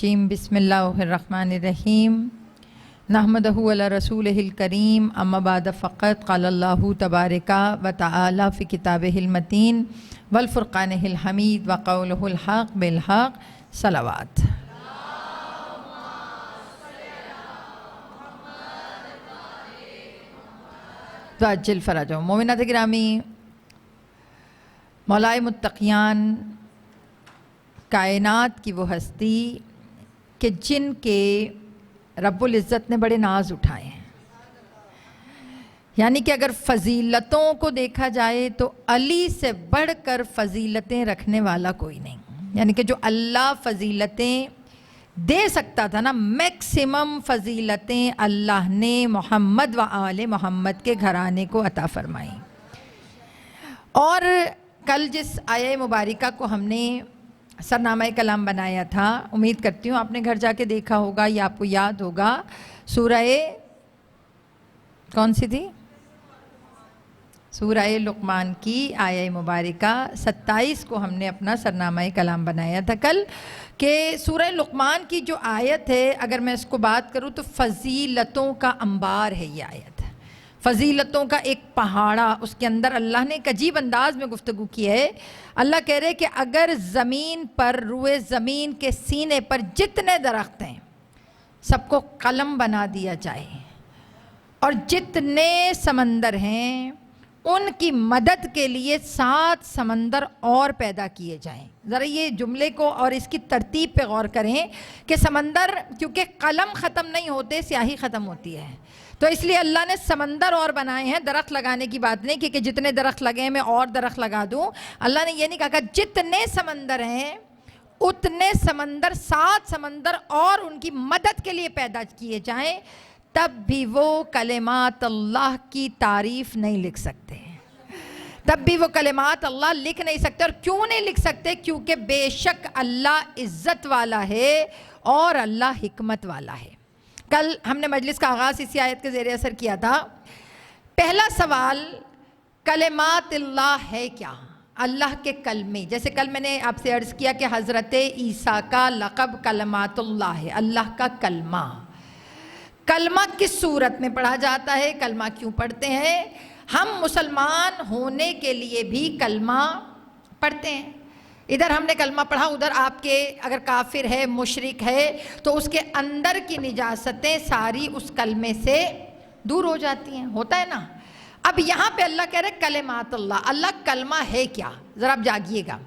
الرجیم بسم اللہ الرحمن الرحیم نحمدہ علی رسولہ الکریم اما بعد فقط قال اللہ تبارک و تعالی فی کتابہ المتین والفرقانہ الحمید وقولہ الحق بالحق صلوات۔ تعجل فرجہ۔ مومنات گرامی، مولائے متقیان، کائنات کی وہ ہستی کہ جن کے رب العزت نے بڑے ناز اٹھائے ہیں، یعنی کہ اگر فضیلتوں کو دیکھا جائے تو علی سے بڑھ کر فضیلتیں رکھنے والا کوئی نہیں، یعنی کہ جو اللہ فضیلتیں دے سکتا تھا نا، میکسیمم فضیلتیں اللہ نے محمد و آل محمد کے گھرانے کو عطا فرمائیں۔ اور کل جس آیہ مبارکہ کو ہم نے سرنامہ کلام بنایا تھا، امید کرتی ہوں آپ نے گھر جا کے دیکھا ہوگا یا آپ کو یاد ہوگا، سورہ کون سی تھی؟ سورہ لقمان کی آیہ مبارکہ 27 کو ہم نے اپنا سرنامہ کلام بنایا تھا کل، کہ سورہ لقمان کی جو آیت ہے، اگر میں اس کو بات کروں تو فضیلتوں کا انبار ہے یہ آیت، فضیلتوں کا ایک پہاڑا، اس کے اندر اللہ نے ایک عجیب انداز میں گفتگو کی ہے۔ اللہ کہہ رہے کہ اگر زمین پر، روئے زمین کے سینے پر جتنے درخت ہیں سب کو قلم بنا دیا جائے، اور جتنے سمندر ہیں ان کی مدد کے لیے 7 سمندر اور پیدا کیے جائیں۔ ذرا یہ جملے کو اور اس کی ترتیب پہ غور کریں کہ سمندر، کیونکہ قلم ختم نہیں ہوتے، سیاہی ختم ہوتی ہے، تو اس لیے اللہ نے سمندر اور بنائے ہیں۔ درخت لگانے کی بات نہیں کہ جتنے درخت لگے ہیں میں اور درخت لگا دوں، اللہ نے یہ نہیں کہا کہ جتنے سمندر ہیں اتنے سمندر، 7 سمندر اور ان کی مدد کے لیے پیدا کیے جائیں، تب بھی وہ کلمات اللہ کی تعریف نہیں لکھ سکتے، تب بھی وہ کلمات اللہ لکھ نہیں سکتے۔ اور کیوں نہیں لکھ سکتے؟ کیونکہ بے شک اللہ عزت والا ہے اور اللہ حکمت والا ہے۔ کل ہم نے مجلس کا آغاز اسی آیت کے زیر اثر کیا تھا۔ پہلا سوال، کلمات اللہ ہے کیا؟ اللہ کے کلمے، جیسے کل میں نے آپ سے عرض کیا کہ حضرت عیسیٰ کا لقب کلمات اللہ ہے، اللہ کا کلمہ۔ کلمہ کس صورت میں پڑھا جاتا ہے؟ کلمہ کیوں پڑھتے ہیں؟ ہم مسلمان ہونے کے لیے بھی کلمہ پڑھتے ہیں۔ ادھر ہم نے کلمہ پڑھا، ادھر آپ کے اگر کافر ہے، مشرک ہے، تو اس کے اندر کی نجاستیں ساری اس کلمے سے دور ہو جاتی ہیں، ہوتا ہے نا۔ اب یہاں پہ اللہ کہہ رہے کلمات اللہ، اللہ کلمہ ہے کیا؟ ذرا آپ جاگیے گا۔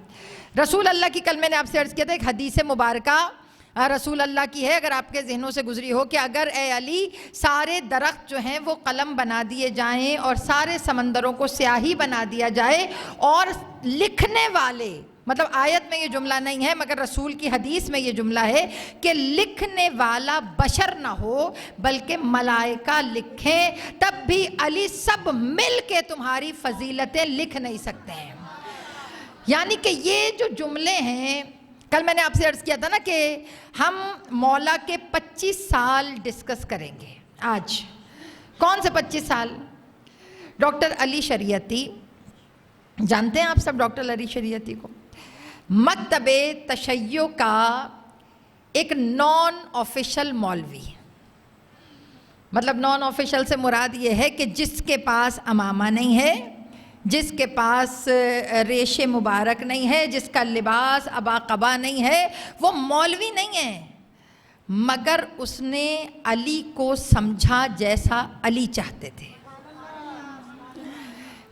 رسول اللہ کی کل میں نے آپ سے عرض کیا تھا، ایک حدیث مبارکہ رسول اللہ کی ہے، اگر آپ کے ذہنوں سے گزری ہو کہ اگر اے علی سارے درخت جو ہیں وہ قلم بنا دیے جائیں اور سارے سمندروں کو سیاہی بنا دیا جائے، اور لکھنے والے، مطلب آیت میں یہ جملہ نہیں ہے مگر رسول کی حدیث میں یہ جملہ ہے کہ لکھنے والا بشر نہ ہو بلکہ ملائکہ لکھیں، تب بھی علی سب مل کے تمہاری فضیلتیں لکھ نہیں سکتے ہیں۔ یعنی کہ یہ جو جملے ہیں، کل میں نے آپ سے عرض کیا تھا نا کہ ہم مولا کے 25 سال ڈسکس کریں گے آج۔ کون سے 25 سال؟ ڈاکٹر علی شریعتی، جانتے ہیں آپ سب ڈاکٹر علی شریعتی کو؟ مکتب تشیع کا ایک نان آفیشل مولوی، مطلب نان آفیشل سے مراد یہ ہے کہ جس کے پاس امامہ نہیں ہے، جس کے پاس ریش مبارک نہیں ہے، جس کا لباس ابا قبا نہیں ہے، وہ مولوی نہیں ہے، مگر اس نے علی کو سمجھا جیسا علی چاہتے تھے۔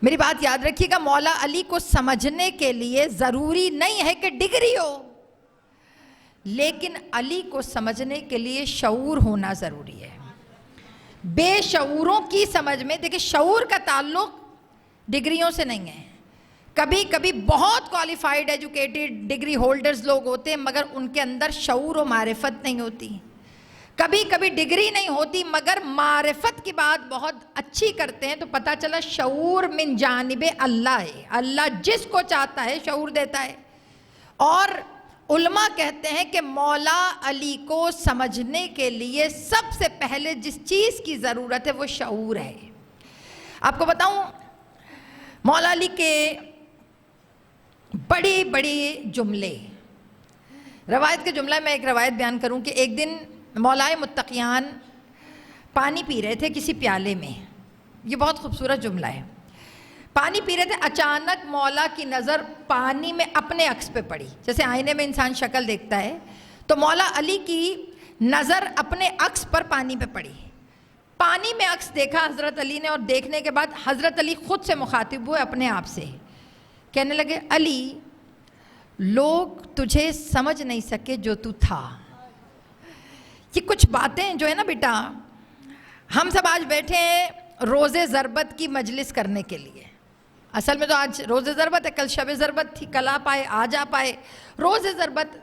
میری بات یاد رکھیے گا، مولا علی کو سمجھنے کے لیے ضروری نہیں ہے کہ ڈگری ہو، لیکن علی کو سمجھنے کے لیے شعور ہونا ضروری ہے۔ بے شعوروں کی سمجھ میں، دیکھیں شعور کا تعلق ڈگریوں سے نہیں ہے۔ کبھی کبھی بہت کوالیفائڈ ایجوکیٹڈ ڈگری ہولڈرز لوگ ہوتے ہیں مگر ان کے اندر شعور و معرفت نہیں ہوتی۔ کبھی کبھی ڈگری نہیں ہوتی مگر معرفت کی بات بہت اچھی کرتے ہیں، تو پتہ چلا شعور من جانب اللہ ہے، اللہ جس کو چاہتا ہے شعور دیتا ہے۔ اور علماء کہتے ہیں کہ مولا علی کو سمجھنے کے لیے سب سے پہلے جس چیز کی ضرورت ہے وہ شعور ہے۔ آپ کو بتاؤں، مولا علی کے بڑے بڑے جملے روایت کا جملہ میں ایک روایت بیان کروں کہ ایک دن مولائے متقیان پانی پی رہے تھے کسی پیالے میں. یہ بہت خوبصورت جملہ ہے. پانی پی رہے تھے, اچانک مولا کی نظر پانی میں اپنے عکس پہ پڑی. جیسے آئینے میں انسان شکل دیکھتا ہے, تو مولا علی کی نظر اپنے عکس پر پانی پہ پڑی. پانی میں عکس دیکھا حضرت علی نے, اور دیکھنے کے بعد حضرت علی خود سے مخاطب ہوئے اپنے آپ سے. کہنے لگے, علی لوگ تجھے سمجھ نہیں سکے جو تو تھا. یہ کچھ باتیں جو ہے نا بیٹا, ہم سب آج بیٹھے ہیں روز ضربت کی مجلس کرنے کے لیے. اصل میں تو آج روز ضربت ہے, کل شب ضربت تھی, کل آپ آئے, آج آپ آئے, روز ضربت.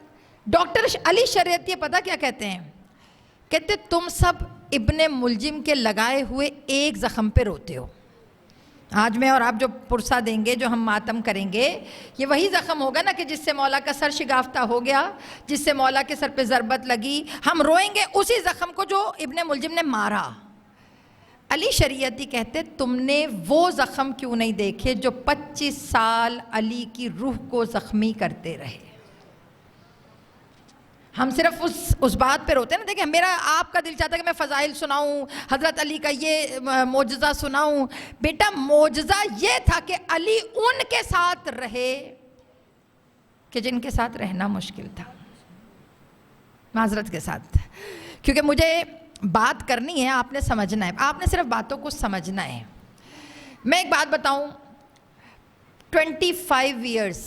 ڈاکٹر علی شریعتی پتہ کیا کہتے ہیں؟ کہتے تم سب ابن ملجم کے لگائے ہوئے ایک زخم پہ روتے ہو. آج میں اور آپ جو پرسہ دیں گے, جو ہم ماتم کریں گے, یہ وہی زخم ہوگا نا کہ جس سے مولا کا سر شگافتہ ہو گیا, جس سے مولا کے سر پہ ضربت لگی. ہم روئیں گے اسی زخم کو جو ابن ملجم نے مارا. علی شریعتی کہتے تم نے وہ زخم کیوں نہیں دیکھے جو 25 سال علی کی روح کو زخمی کرتے رہے. ہم صرف اس بات پہ روتے ہیں نا. دیکھیں, میرا آپ کا دل چاہتا ہے کہ میں فضائل سناؤں, حضرت علی کا یہ معجزہ سناؤں. بیٹا معجزہ یہ تھا کہ علی ان کے ساتھ رہے کہ جن کے ساتھ رہنا مشکل تھا. معذرت کے ساتھ, کیونکہ مجھے بات کرنی ہے, آپ نے سمجھنا ہے, آپ نے صرف باتوں کو سمجھنا ہے. میں ایک بات بتاؤں, 25 ایئرس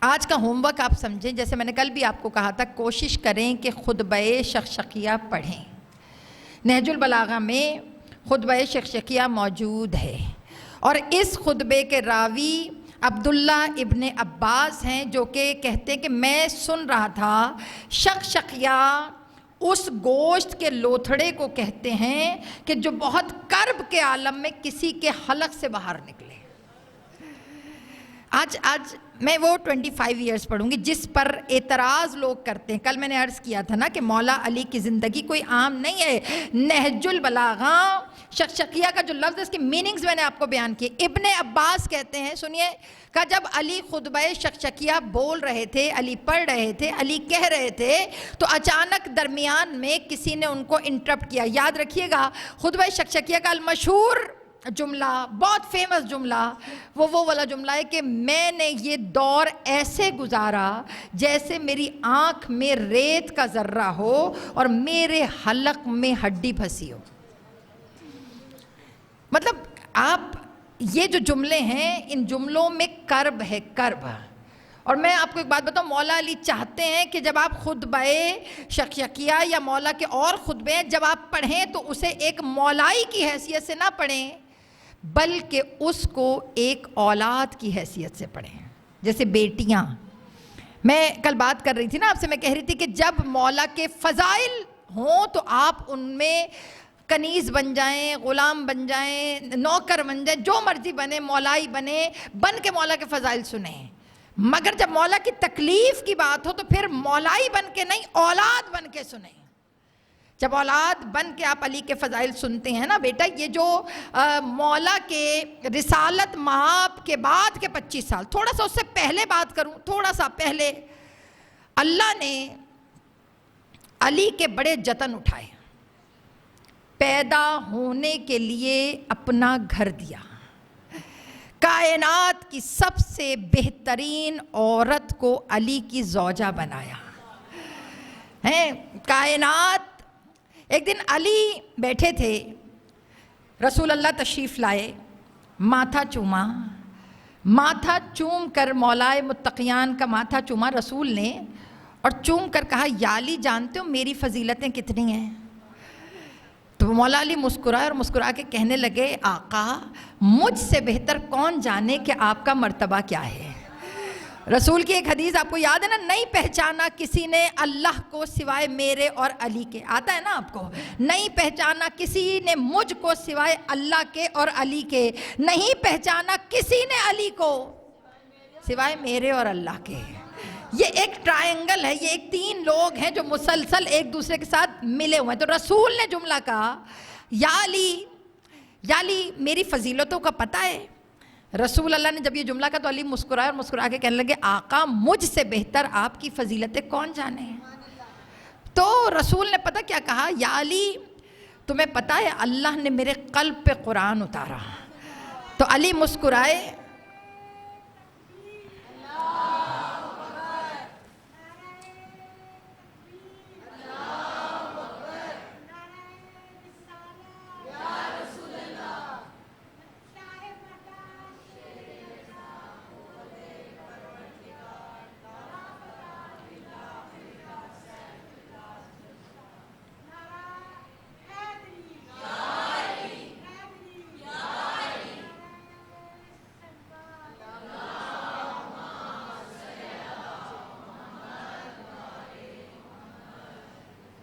آج کا ہوم ورک آپ سمجھیں. جیسے میں نے کل بھی آپ کو کہا تھا, کوشش کریں کہ خطبہ شقشقیہ پڑھیں. نہج البلاغہ میں خطبہ شقشقیہ موجود ہے, اور اس خطبے کے راوی عبداللہ ابن عباس ہیں, جو کہ کہتے ہیں کہ میں سن رہا تھا شقشقیہ اس گوشت کے لوتھڑے کو کہتے ہیں کہ جو بہت کرب کے عالم میں کسی کے حلق سے باہر نکلے. آج میں وہ 25 ایئرس پڑھوں گی جس پر اعتراض لوگ کرتے ہیں. کل میں نے عرض کیا تھا نا کہ مولا علی کی زندگی کوئی عام نہیں ہے. نہج البلاغہ شقشقیہ کا جو لفظ ہے, اس کی میننگز میں نے آپ کو بیان کیے. ابن عباس کہتے ہیں, سنیے, کہ جب علی خطبہ شقشقیہ بول رہے تھے, علی پڑھ رہے تھے, علی کہہ رہے تھے, تو اچانک درمیان میں کسی نے ان کو انٹرپٹ کیا. یاد رکھیے گا, خطبہ شقشقیہ کا المشہور جملہ, بہت فیمس جملہ, وہ والا جملہ ہے کہ میں نے یہ دور ایسے گزارا جیسے میری آنکھ میں ریت کا ذرہ ہو اور میرے حلق میں ہڈی پھنسی ہو. مطلب آپ یہ جو جملے ہیں, ان جملوں میں کرب ہے, کرب. اور میں آپ کو ایک بات بتاؤں, مولا علی چاہتے ہیں کہ جب آپ خطبہ شقشقیہ یا مولا کے اور خطبے جب آپ پڑھیں تو اسے ایک مولائی کی حیثیت سے نہ پڑھیں, بلکہ اس کو ایک اولاد کی حیثیت سے پڑھیں. جیسے بیٹیاں, میں کل بات کر رہی تھی نا آپ سے, میں کہہ رہی تھی کہ جب مولا کے فضائل ہوں تو آپ ان میں کنیز بن جائیں, غلام بن جائیں, نوکر بن جائیں, جو مرضی بنے, مولائی بن کے مولا کے فضائل سنیں. مگر جب مولا کی تکلیف کی بات ہو تو پھر مولائی بن کے نہیں, اولاد بن کے سنیں. جب اولاد بن کے آپ علی کے فضائل سنتے ہیں نا بیٹا, یہ جو مولا کے رسالت مآب کے بعد کے 25 سال, تھوڑا سا اس سے پہلے بات کروں, تھوڑا سا پہلے, اللہ نے علی کے بڑے جتن اٹھائے, پیدا ہونے کے لیے اپنا گھر دیا, کائنات کی سب سے بہترین عورت کو علی کی زوجہ بنایا ہے. کائنات, ایک دن علی بیٹھے تھے, رسول اللہ تشریف لائے, ماتھا چوما, ماتھا چوم کر مولائے متقیان کا ماتھا چوما رسول نے, اور چوم کر کہا, یا علی جانتے ہو میری فضیلتیں کتنی ہیں؟ تو مولا علی مسکرائے اور مسکرا کے کہنے لگے, آقا مجھ سے بہتر کون جانے کہ آپ کا مرتبہ کیا ہے. رسول کی ایک حدیث آپ کو یاد ہے نا, نہیں پہچانا کسی نے اللہ کو سوائے میرے اور علی کے. آتا ہے نا آپ کو, نہیں پہچانا کسی نے مجھ کو سوائے اللہ کے اور علی کے, نہیں پہچانا کسی نے علی کو سوائے میرے اور اللہ کے. یہ ایک ٹرائنگل ہے, یہ ایک 3 لوگ ہیں جو مسلسل ایک دوسرے کے ساتھ ملے ہوئے ہیں. تو رسول نے جملہ کہا, یا علی میری فضیلتوں کا پتہ ہے, رسول اللہ نے جب یہ جملہ کہا تو علی مسکرائے اور مسکرا کے کہنے لگے آقا مجھ سے بہتر آپ کی فضیلتیں کون جانے ہیں. تو رسول نے پتہ کیا کہا, یا علی تمہیں پتہ ہے اللہ نے میرے قلب پہ قرآن اتارا. تو علی مسکرائے,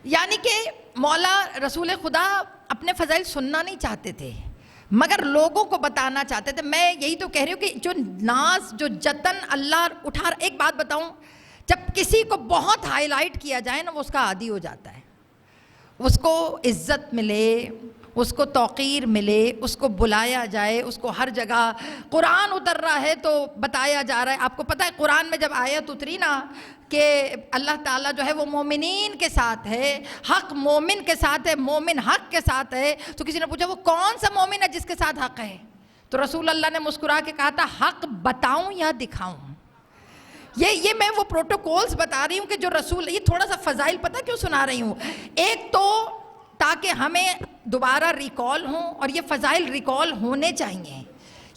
یعنی کہ مولا رسول خدا اپنے فضائل سننا نہیں چاہتے تھے مگر لوگوں کو بتانا چاہتے تھے. میں یہی تو کہہ رہی ہوں کہ جو ناز جو جتن اللہ اٹھا. ایک بات بتاؤں, جب کسی کو بہت ہائی لائٹ کیا جائے نا وہ اس کا عادی ہو جاتا ہے. اس کو عزت ملے, اس کو توقیر ملے, اس کو بلایا جائے, اس کو ہر جگہ قرآن اتر رہا ہے تو بتایا جا رہا ہے. آپ کو پتہ ہے قرآن میں جب آیت اتری نا کہ اللہ تعالیٰ جو ہے وہ مومنین کے ساتھ ہے, حق مومن کے ساتھ ہے, مومن حق کے ساتھ ہے, تو کسی نے پوچھا وہ کون سا مومن ہے جس کے ساتھ حق ہے؟ تو رسول اللہ نے مسکرا کے کہا تھا حق بتاؤں یا دکھاؤں. یہ میں وہ پروٹوکولز بتا رہی ہوں کہ جو رسول, یہ تھوڑا سا فضائل پتہ کیوں سنا رہی ہوں, ایک تو تاکہ ہمیں دوبارہ ریکال ہوں, اور یہ فضائل ریکال ہونے چاہیے,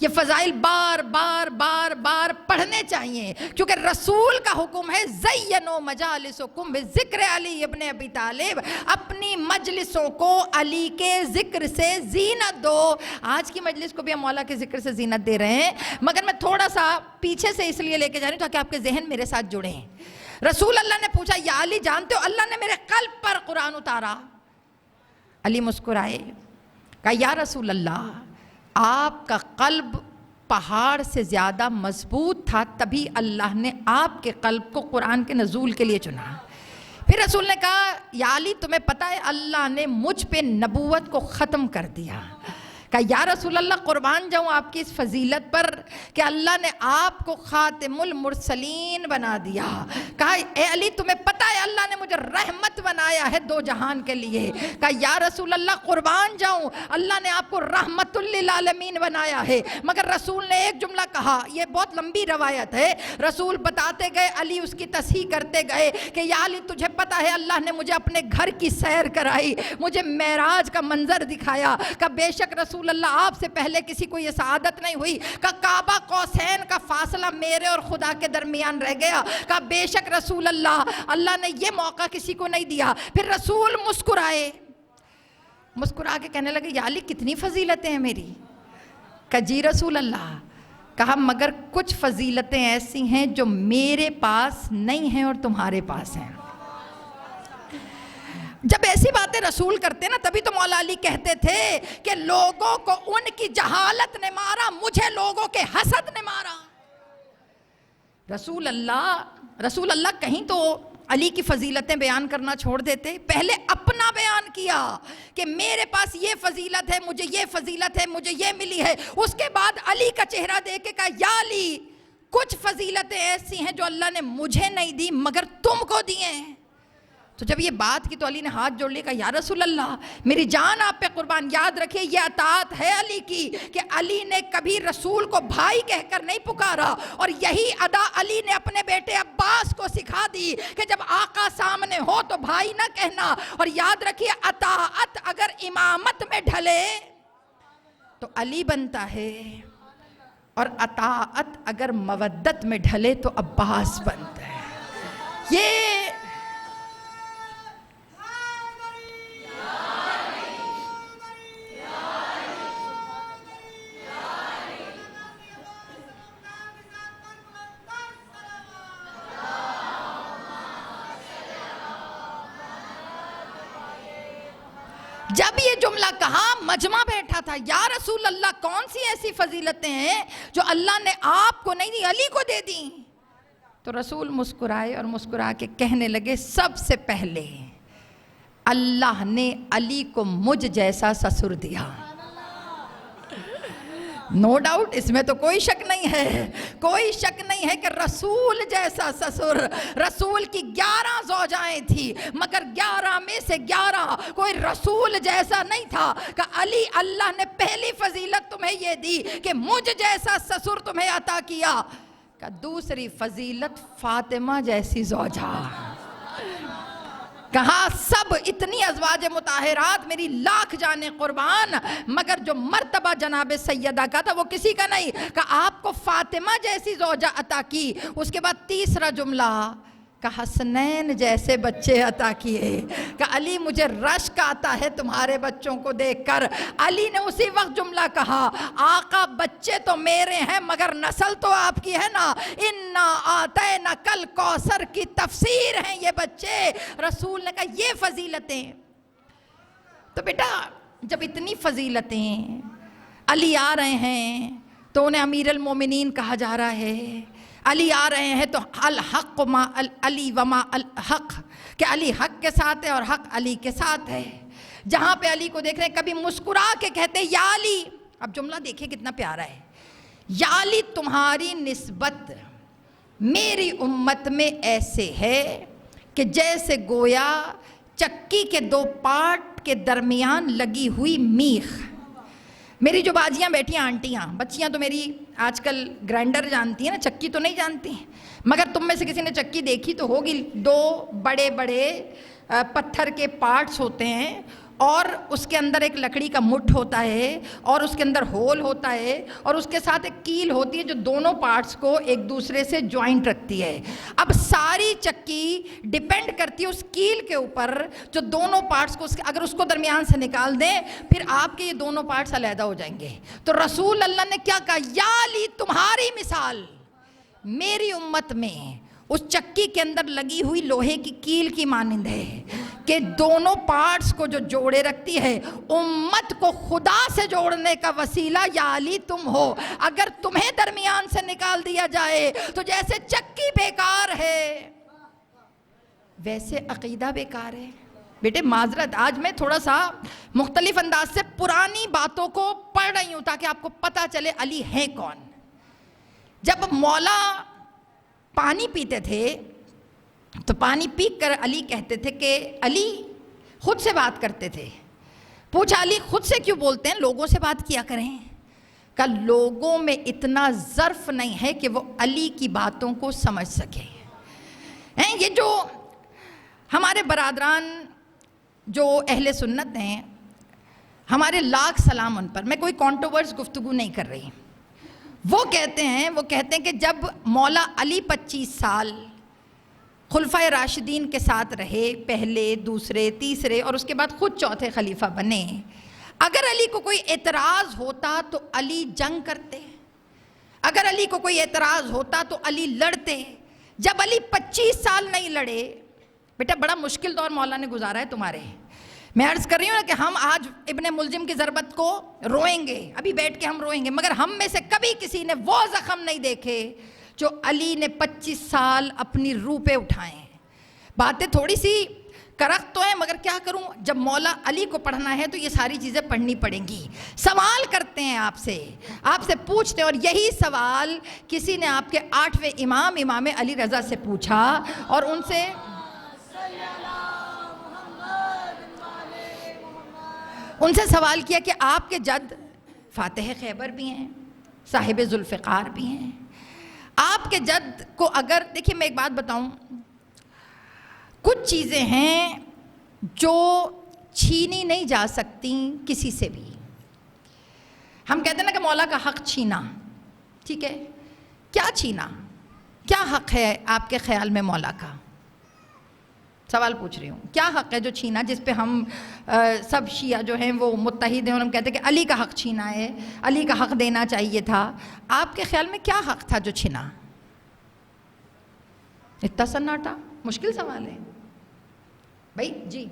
یہ فضائل بار بار بار بار پڑھنے چاہیے, کیونکہ رسول کا حکم ہے زینوا مجالسکم بذکر علی ابن ابی طالب, اپنی مجلسوں کو علی کے ذکر سے زینت دو. آج کی مجلس کو بھی ہم مولا کے ذکر سے زینت دے رہے ہیں, مگر میں تھوڑا سا پیچھے سے اس لیے لے کے جا رہی ہوں تاکہ آپ کے ذہن میرے ساتھ جڑیں. رسول اللہ نے پوچھا یا علی جانتے ہو اللہ نے میرے قلب پر قرآن اتارا؟ علی مسکرائے, کہا یا رسول اللہ آپ کا قلب پہاڑ سے زیادہ مضبوط تھا, تبھی اللہ نے آپ کے قلب کو قرآن کے نزول کے لیے چنا. پھر رسول نے کہا یا علی تمہیں پتہ ہے اللہ نے مجھ پہ نبوت کو ختم کر دیا. کہا یا رسول اللہ قربان جاؤں آپ کی اس فضیلت پر کہ اللہ نے آپ کو خاتم المرسلین بنا دیا. کہا اے علی تمہیں پتہ ہے اللہ نے مجھے رحمت بنایا ہے دو جہان کے لیے. کہا یا رسول اللہ قربان جاؤں اللہ نے آپ کو رحمت للعالمین بنایا ہے. مگر رسول نے ایک جملہ کہا, یہ بہت لمبی روایت ہے, رسول بتاتے گئے, علی اس کی تصحیح کرتے گئے کہ یا علی تجھے پتہ ہے اللہ نے مجھے اپنے گھر کی سیر کرائی, مجھے معراج کا منظر دکھایا. کہ بے شک رسول اللہ آپ سے پہلے کسی کو یہ سعادت نہیں ہوئی. کہ کعبہ قوسین کا فاصلہ میرے اور خدا کے درمیان رہ گیا. کہ بے شک رسول اللہ نے یہ موقع کسی کو نہیں دیا. پھر رسول مسکرائے, مسکرا کے کہنے لگے یا علی کتنی فضیلتیں ہیں میری. کہ جی رسول اللہ. کہا مگر کچھ فضیلتیں ایسی ہیں جو میرے پاس نہیں ہیں اور تمہارے پاس ہیں. جب ایسی باتیں رسول کرتے نا تبھی تو مولا علی کہتے تھے کہ لوگوں کو ان کی جہالت نے مارا, مجھے لوگوں کے حسد نے مارا. رسول اللہ کہیں تو علی کی فضیلتیں بیان کرنا چھوڑ دیتے, پہلے اپنا بیان کیا کہ میرے پاس یہ فضیلت ہے, مجھے یہ فضیلت ہے, مجھے یہ ملی ہے. اس کے بعد علی کا چہرہ دیکھ کے کہا یا علی کچھ فضیلتیں ایسی ہیں جو اللہ نے مجھے نہیں دی مگر تم کو دی ہیں. تو جب یہ بات کی تو علی نے ہاتھ جوڑ لیا, کہا یا رسول اللہ میری جان آپ پہ قربان. یاد رکھیے یہ اطاعت ہے علی کی کہ علی نے کبھی رسول کو بھائی کہہ کر نہیں پکارا, اور یہی ادا علی نے اپنے بیٹے عباس کو سکھا دی کہ جب آقا سامنے ہو تو بھائی نہ کہنا. اور یاد رکھیے اطاعت اگر امامت میں ڈھلے تو علی بنتا ہے, اور اطاعت اگر مودت میں ڈھلے تو عباس بنتا ہے. یہ جب یہ جملہ کہا مجمع بیٹھا تھا, یا رسول اللہ کون سی ایسی فضیلتیں ہیں جو اللہ نے آپ کو نہیں دی علی کو دے دی. تو رسول مسکرائے اور مسکرا کے کہنے لگے سب سے پہلے اللہ نے علی کو مجھ جیسا سسر دیا. نو ڈاؤٹ، اس میں تو کوئی شک نہیں ہے، کوئی شک نہیں ہے کہ رسول جیسا سسر، رسول کی 11 زوجائیں تھی مگر 11 میں سے 11 کوئی رسول جیسا نہیں تھا کہ علی اللہ نے پہلی فضیلت تمہیں یہ دی کہ مجھ جیسا سسر تمہیں عطا کیا، کہ دوسری فضیلت فاطمہ جیسی زوجہ، کہا سب اتنی ازواج مطہرات میری لاکھ جانے قربان، مگر جو مرتبہ جناب سیدہ کا تھا وہ کسی کا نہیں، کہ آپ کو فاطمہ جیسی زوجہ عطا کی۔ اس کے بعد تیسرا جملہ کہ حسنین جیسے بچے عطا کیے، کہ علی مجھے رشک آتا ہے تمہارے بچوں کو دیکھ کر۔ علی نے اسی وقت جملہ کہا، آقا بچے تو میرے ہیں مگر نسل تو آپ کی ہے نا، اِنَّا آتَيْنَكَ الْكَوْثَرَ کی تفسیر ہیں یہ بچے۔ رسول نے کہا یہ فضیلتیں، تو بیٹا جب اتنی فضیلتیں علی آ رہے ہیں تو انہیں امیر المومنین کہا جا رہا ہے، علی آ رہے ہیں تو الحق ما علی وما الحق، کہ علی حق کے ساتھ ہے اور حق علی کے ساتھ ہے۔ جہاں پہ علی کو دیکھ رہے ہیں کبھی مسکرا کے کہتے ہیں یا علی، اب جملہ دیکھیں کتنا پیارا ہے، یا علی تمہاری نسبت میری امت میں ایسے ہے کہ جیسے گویا چکی کے 2 پارٹ کے درمیان لگی ہوئی میخ۔ میری جو باجیاں بیٹھی ہیں آنٹیاں، بچیاں تو میری آج کل گرائنڈر جانتی ہیں نا، چکی تو نہیں جانتی، مگر تم میں سے کسی نے چکی دیکھی تو ہوگی، 2 بڑے بڑے پتھر کے پارٹس ہوتے ہیں اور اس کے اندر ایک لکڑی کا مٹھ ہوتا ہے اور اس کے اندر ہول ہوتا ہے اور اس کے ساتھ ایک کیل ہوتی ہے جو دونوں پارٹس کو ایک دوسرے سے جوائنٹ رکھتی ہے۔ اب ساری چکی ڈیپینڈ کرتی ہے اس کیل کے اوپر جو دونوں پارٹس کو، اگر اس کو درمیان سے نکال دیں پھر آپ کے یہ دونوں پارٹس علیحدہ ہو جائیں گے۔ تو رسول اللہ نے کیا کہا، یا علی تمہاری مثال میری امت میں اس چکی کے اندر لگی ہوئی لوہے کی کیل کی مانند ہے کہ دونوں پارٹس کو جو جوڑے رکھتی ہے، امت کو خدا سے جوڑنے کا وسیلہ یا علی تم ہو۔ اگر تمہیں درمیان سے نکال دیا جائے تو جیسے چکی بیکار ہے ویسے عقیدہ بیکار ہے۔ بیٹے معذرت، آج میں تھوڑا سا مختلف انداز سے پرانی باتوں کو پڑھ رہی ہوں تاکہ آپ کو پتہ چلے علی ہے کون۔ جب مولا پانی پیتے تھے تو پانی پی کر علی کہتے تھے کہ علی خود سے بات کرتے تھے۔ پوچھا علی خود سے کیوں بولتے ہیں، لوگوں سے بات کیا کریں۔ کہ لوگوں میں اتنا ظرف نہیں ہے کہ وہ علی کی باتوں کو سمجھ سکیں۔ یہ جو ہمارے برادران جو اہل سنت ہیں، ہمارے لاکھ سلام ان پر، میں کوئی کانٹروورس گفتگو نہیں کر رہی، وہ کہتے ہیں کہ جب مولا علی 25 سال خلفائے راشدین کے ساتھ رہے، پہلے، دوسرے، تیسرے اور اس کے بعد خود چوتھے خلیفہ بنے، اگر علی کو کوئی اعتراض ہوتا تو علی جنگ کرتے، اگر علی کو کوئی اعتراض ہوتا تو علی لڑتے۔ جب علی 25 سال نہیں لڑے، بیٹا بڑا مشکل دور مولا نے گزارا ہے تمہارے۔ میں عرض کر رہی ہوں نا کہ ہم آج ابن ملجم کی ضربت کو روئیں گے، ابھی بیٹھ کے ہم روئیں گے، مگر ہم میں سے کبھی کسی نے وہ زخم نہیں دیکھے جو علی نے 25 سال اپنی روح پہ اٹھائے ہیں۔ باتیں تھوڑی سی کرخت تو ہیں مگر کیا کروں، جب مولا علی کو پڑھنا ہے تو یہ ساری چیزیں پڑھنی پڑیں گی۔ سوال کرتے ہیں آپ سے پوچھتے ہیں، اور یہی سوال کسی نے آپ کے 8ویں امام علی رضا سے پوچھا اور ان سے سوال کیا کہ آپ کے جد فاتح خیبر بھی ہیں، صاحب ذوالفقار بھی ہیں، آپ کے جد کو اگر، دیکھیے میں ایک بات بتاؤں، کچھ چیزیں ہیں جو چھینی نہیں جا سکتی کسی سے بھی۔ ہم کہتے ہیں نا کہ مولا کا حق چھینا، ٹھیک ہے، کیا چھینا، کیا حق ہے آپ کے خیال میں مولا کا؟ سوال پوچھ رہی ہوں، کیا حق ہے جو چھینا، جس پہ ہم سب شیعہ جو ہیں وہ متحد ہیں اور ہم کہتے ہیں کہ علی کا حق چھینا ہے، علی کا حق دینا چاہیے تھا۔ آپ کے خیال میں کیا حق تھا جو چھینا؟ اتنا سناٹا، مشکل سوال ہے بھائی جی۔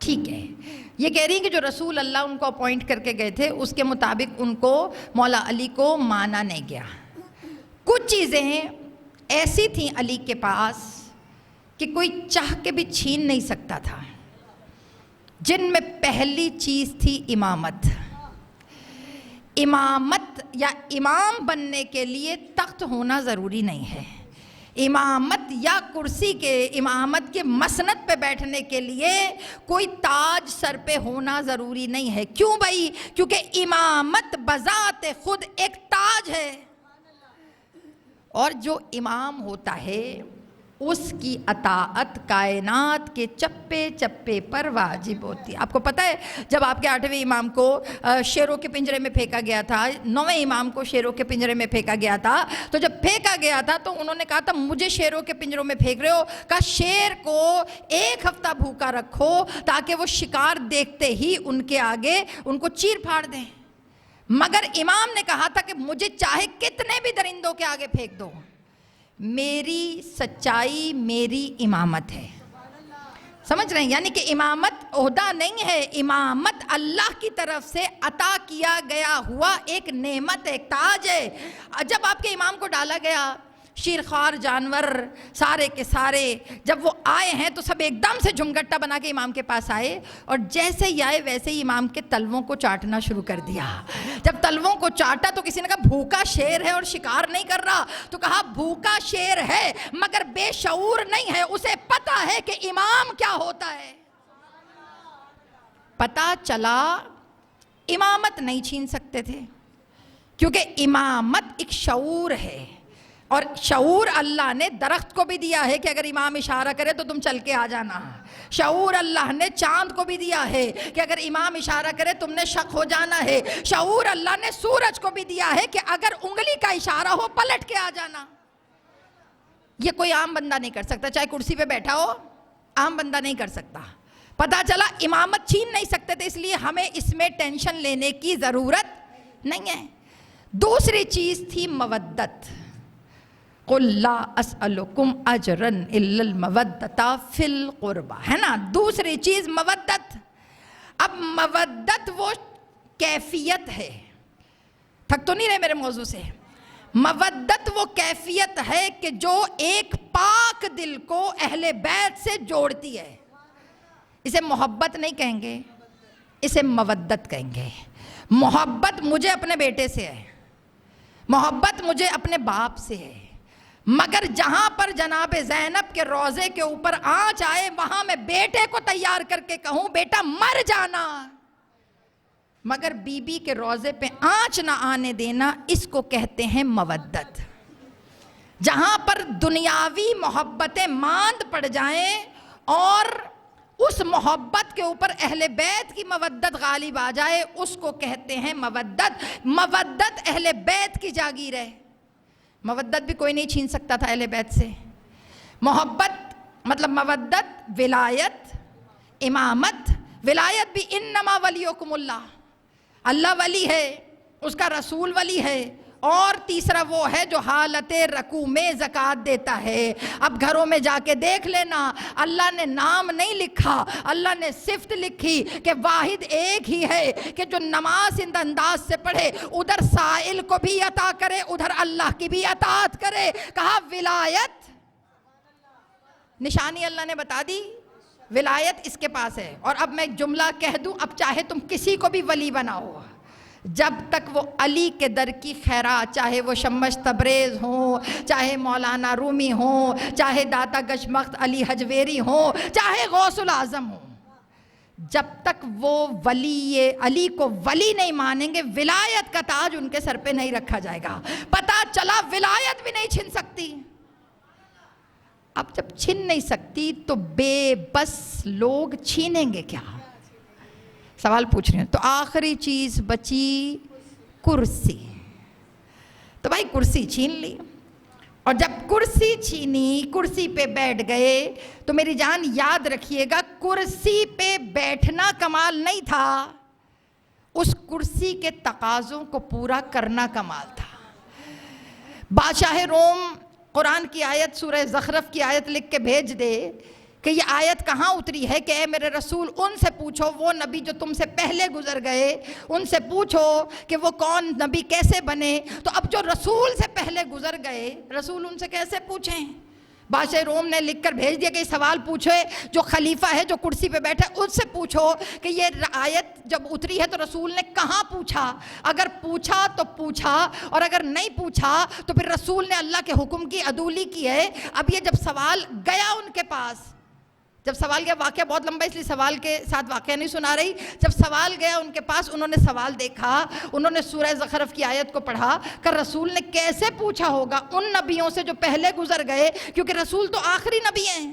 ٹھیک ہے، یہ کہہ رہی ہیں کہ جو رسول اللہ ان کو اپوائنٹ کر کے گئے تھے اس کے مطابق ان کو مولا علی کو مانا نہیں گیا۔ کچھ چیزیں ایسی تھیں علی کے پاس کہ کوئی چاہ کے بھی چھین نہیں سکتا تھا۔ جن میں پہلی چیز تھی امامت. امامت یا امام بننے کے لیے تخت ہونا ضروری نہیں ہے. امامت یا کرسی کے امامت کے مسند پہ بیٹھنے کے لیے کوئی تاج سر پہ ہونا ضروری نہیں ہے. کیوں بھائی؟ کیونکہ امامت بذات خود ایک تاج ہے، اور جو امام ہوتا ہے اس کی اطاعت کائنات کے چپے چپے پر واجب ہوتی ہے. آپ کو پتہ ہے جب آپ کے 8ویں امام کو شیروں کے پنجرے میں پھینکا گیا تھا، 9ویں امام کو شیروں کے پنجرے میں پھینکا گیا تھا، تو جب پھینکا گیا تھا تو انہوں نے کہا تھا مجھے شیروں کے پنجروں میں پھینک رہے ہو؟ کہا شیر کو 1 ہفتہ بھوکا رکھو تاکہ وہ شکار دیکھتے ہی ان کے آگے ان کو چیر پھاڑ دیں. مگر امام نے کہا تھا کہ مجھے چاہے کتنے بھی درندوں کے آگے پھینک دو، میری سچائی میری امامت ہے. سمجھ رہے ہیں؟ یعنی کہ امامت عہدہ نہیں ہے، امامت اللہ کی طرف سے عطا کیا گیا ہوا ایک نعمت، ایک تاج ہے. جب آپ کے امام کو ڈالا گیا، شیرخوار جانور سارے کے سارے جب وہ آئے ہیں تو سب ایک دم سے جھمگٹا بنا کے امام کے پاس آئے، اور جیسے ہی آئے ویسے ہی امام کے تلووں کو چاٹنا شروع کر دیا. جب تلووں کو چاٹا تو کسی نے کہا بھوکا شیر ہے اور شکار نہیں کر رہا، تو کہا بھوکا شیر ہے مگر بے شعور نہیں ہے، اسے پتا ہے کہ امام کیا ہوتا ہے. پتا چلا امامت نہیں چھین سکتے تھے، کیونکہ امامت ایک شعور ہے، اور شعور اللہ نے درخت کو بھی دیا ہے کہ اگر امام اشارہ کرے تو تم چل کے آ جانا. شعور اللہ نے چاند کو بھی دیا ہے کہ اگر امام اشارہ کرے تم نے شک ہو جانا ہے. شعور اللہ نے سورج کو بھی دیا ہے کہ اگر انگلی کا اشارہ ہو پلٹ کے آ جانا. یہ کوئی عام بندہ نہیں کر سکتا، چاہے کرسی پہ بیٹھا ہو، عام بندہ نہیں کر سکتا. پتا چلا امامت چھین نہیں سکتے تھے، اس لیے ہمیں اس میں ٹینشن لینے کی ضرورت نہیں ہے. دوسری چیز تھی مودت. قُلْ لَا أَسْأَلُكُمْ أَجْرًا إِلَّا الْمَوَدَّةَ فِي الْقُرْبَى، ہے نا. دوسری چیز مودت. اب مودت وہ کیفیت ہے، تھک تو نہیں رہے میرے موضوع سے. مودت وہ کیفیت ہے کہ جو ایک پاک دل کو اہل بیت سے جوڑتی ہے. اسے محبت نہیں کہیں گے، اسے مودت کہیں گے. محبت مجھے اپنے بیٹے سے ہے، محبت مجھے اپنے باپ سے ہے، مگر جہاں پر جناب زینب کے روضے کے اوپر آنچ آئے وہاں میں بیٹے کو تیار کر کے کہوں بیٹا مر جانا، مگر بی بی کے روضے پہ آنچ نہ آنے دینا، اس کو کہتے ہیں مودت. جہاں پر دنیاوی محبتیں ماند پڑ جائیں اور اس محبت کے اوپر اہل بیت کی مودت غالب آ جائے، اس کو کہتے ہیں مودت. مودت اہل بیت کی جاگیر ہے. مودت بھی کوئی نہیں چھین سکتا تھا اہل بیت سے. محبت مطلب مودت، ولایت، امامت. ولایت بھی انما ولیکم اللہ، اللہ ولی ہے، اس کا رسول ولی ہے. اور تیسرا وہ ہے جو حالت رکوع میں زکوٰۃ دیتا ہے. اب گھروں میں جا کے دیکھ لینا، اللہ نے نام نہیں لکھا، اللہ نے صفت لکھی کہ واحد ایک ہی ہے کہ جو نماز ان انداز سے پڑھے، ادھر سائل کو بھی عطا کرے، ادھر اللہ کی بھی اطاعت کرے. کہا ولایت، نشانی اللہ نے بتا دی، ولایت اس کے پاس ہے. اور اب میں ایک جملہ کہہ دوں، اب چاہے تم کسی کو بھی ولی بناؤ، جب تک وہ علی کے در کی خیرات، چاہے وہ شمش تبریز ہوں، چاہے مولانا رومی ہوں، چاہے داتا گشمخت علی حجویری ہوں، چاہے غوث العظم ہوں، جب تک وہ ولی علی کو ولی نہیں مانیں گے، ولایت کا تاج ان کے سر پہ نہیں رکھا جائے گا. پتا چلا ولایت بھی نہیں چھن سکتی. اب جب چھن نہیں سکتی تو بے بس لوگ چھینیں گے کیا؟ سوال پوچھ رہے ہیں. تو آخری چیز بچی کرسی. تو بھائی کرسی چھین لی، اور جب کرسی چھینی، کرسی پہ بیٹھ گئے، تو میری جان یاد رکھیے گا کرسی پہ بیٹھنا کمال نہیں تھا، اس کرسی کے تقاضوں کو پورا کرنا کمال تھا. بادشاہ روم قرآن کی آیت سورہ زخرف کی آیت لکھ کے بھیج دے کہ یہ آیت کہاں اتری ہے کہ اے میرے رسول ان سے پوچھو، وہ نبی جو تم سے پہلے گزر گئے ان سے پوچھو کہ وہ کون نبی کیسے بنے. تو اب جو رسول سے پہلے گزر گئے، رسول ان سے کیسے پوچھیں؟ بادشاہ روم نے لکھ کر بھیج دیا کہ یہ سوال پوچھے جو خلیفہ ہے جو کرسی پہ بیٹھا ہے، اس سے پوچھو کہ یہ آیت جب اتری ہے تو رسول نے کہاں پوچھا، اگر پوچھا تو پوچھا، اور اگر نہیں پوچھا تو پھر رسول نے اللہ کے حکم کی عدولی کی ہے۔ اب یہ جب سوال گیا ان کے پاس، جب سوال گیا، واقعہ بہت لمبا اس لیے سوال کے ساتھ واقعہ نہیں سنا رہی، جب سوال گیا ان کے پاس، انہوں نے سوال دیکھا، انہوں نے سورہ زخرف کی آیت کو پڑھا کہ رسول نے کیسے پوچھا ہوگا ان نبیوں سے جو پہلے گزر گئے، کیونکہ رسول تو آخری نبی ہیں۔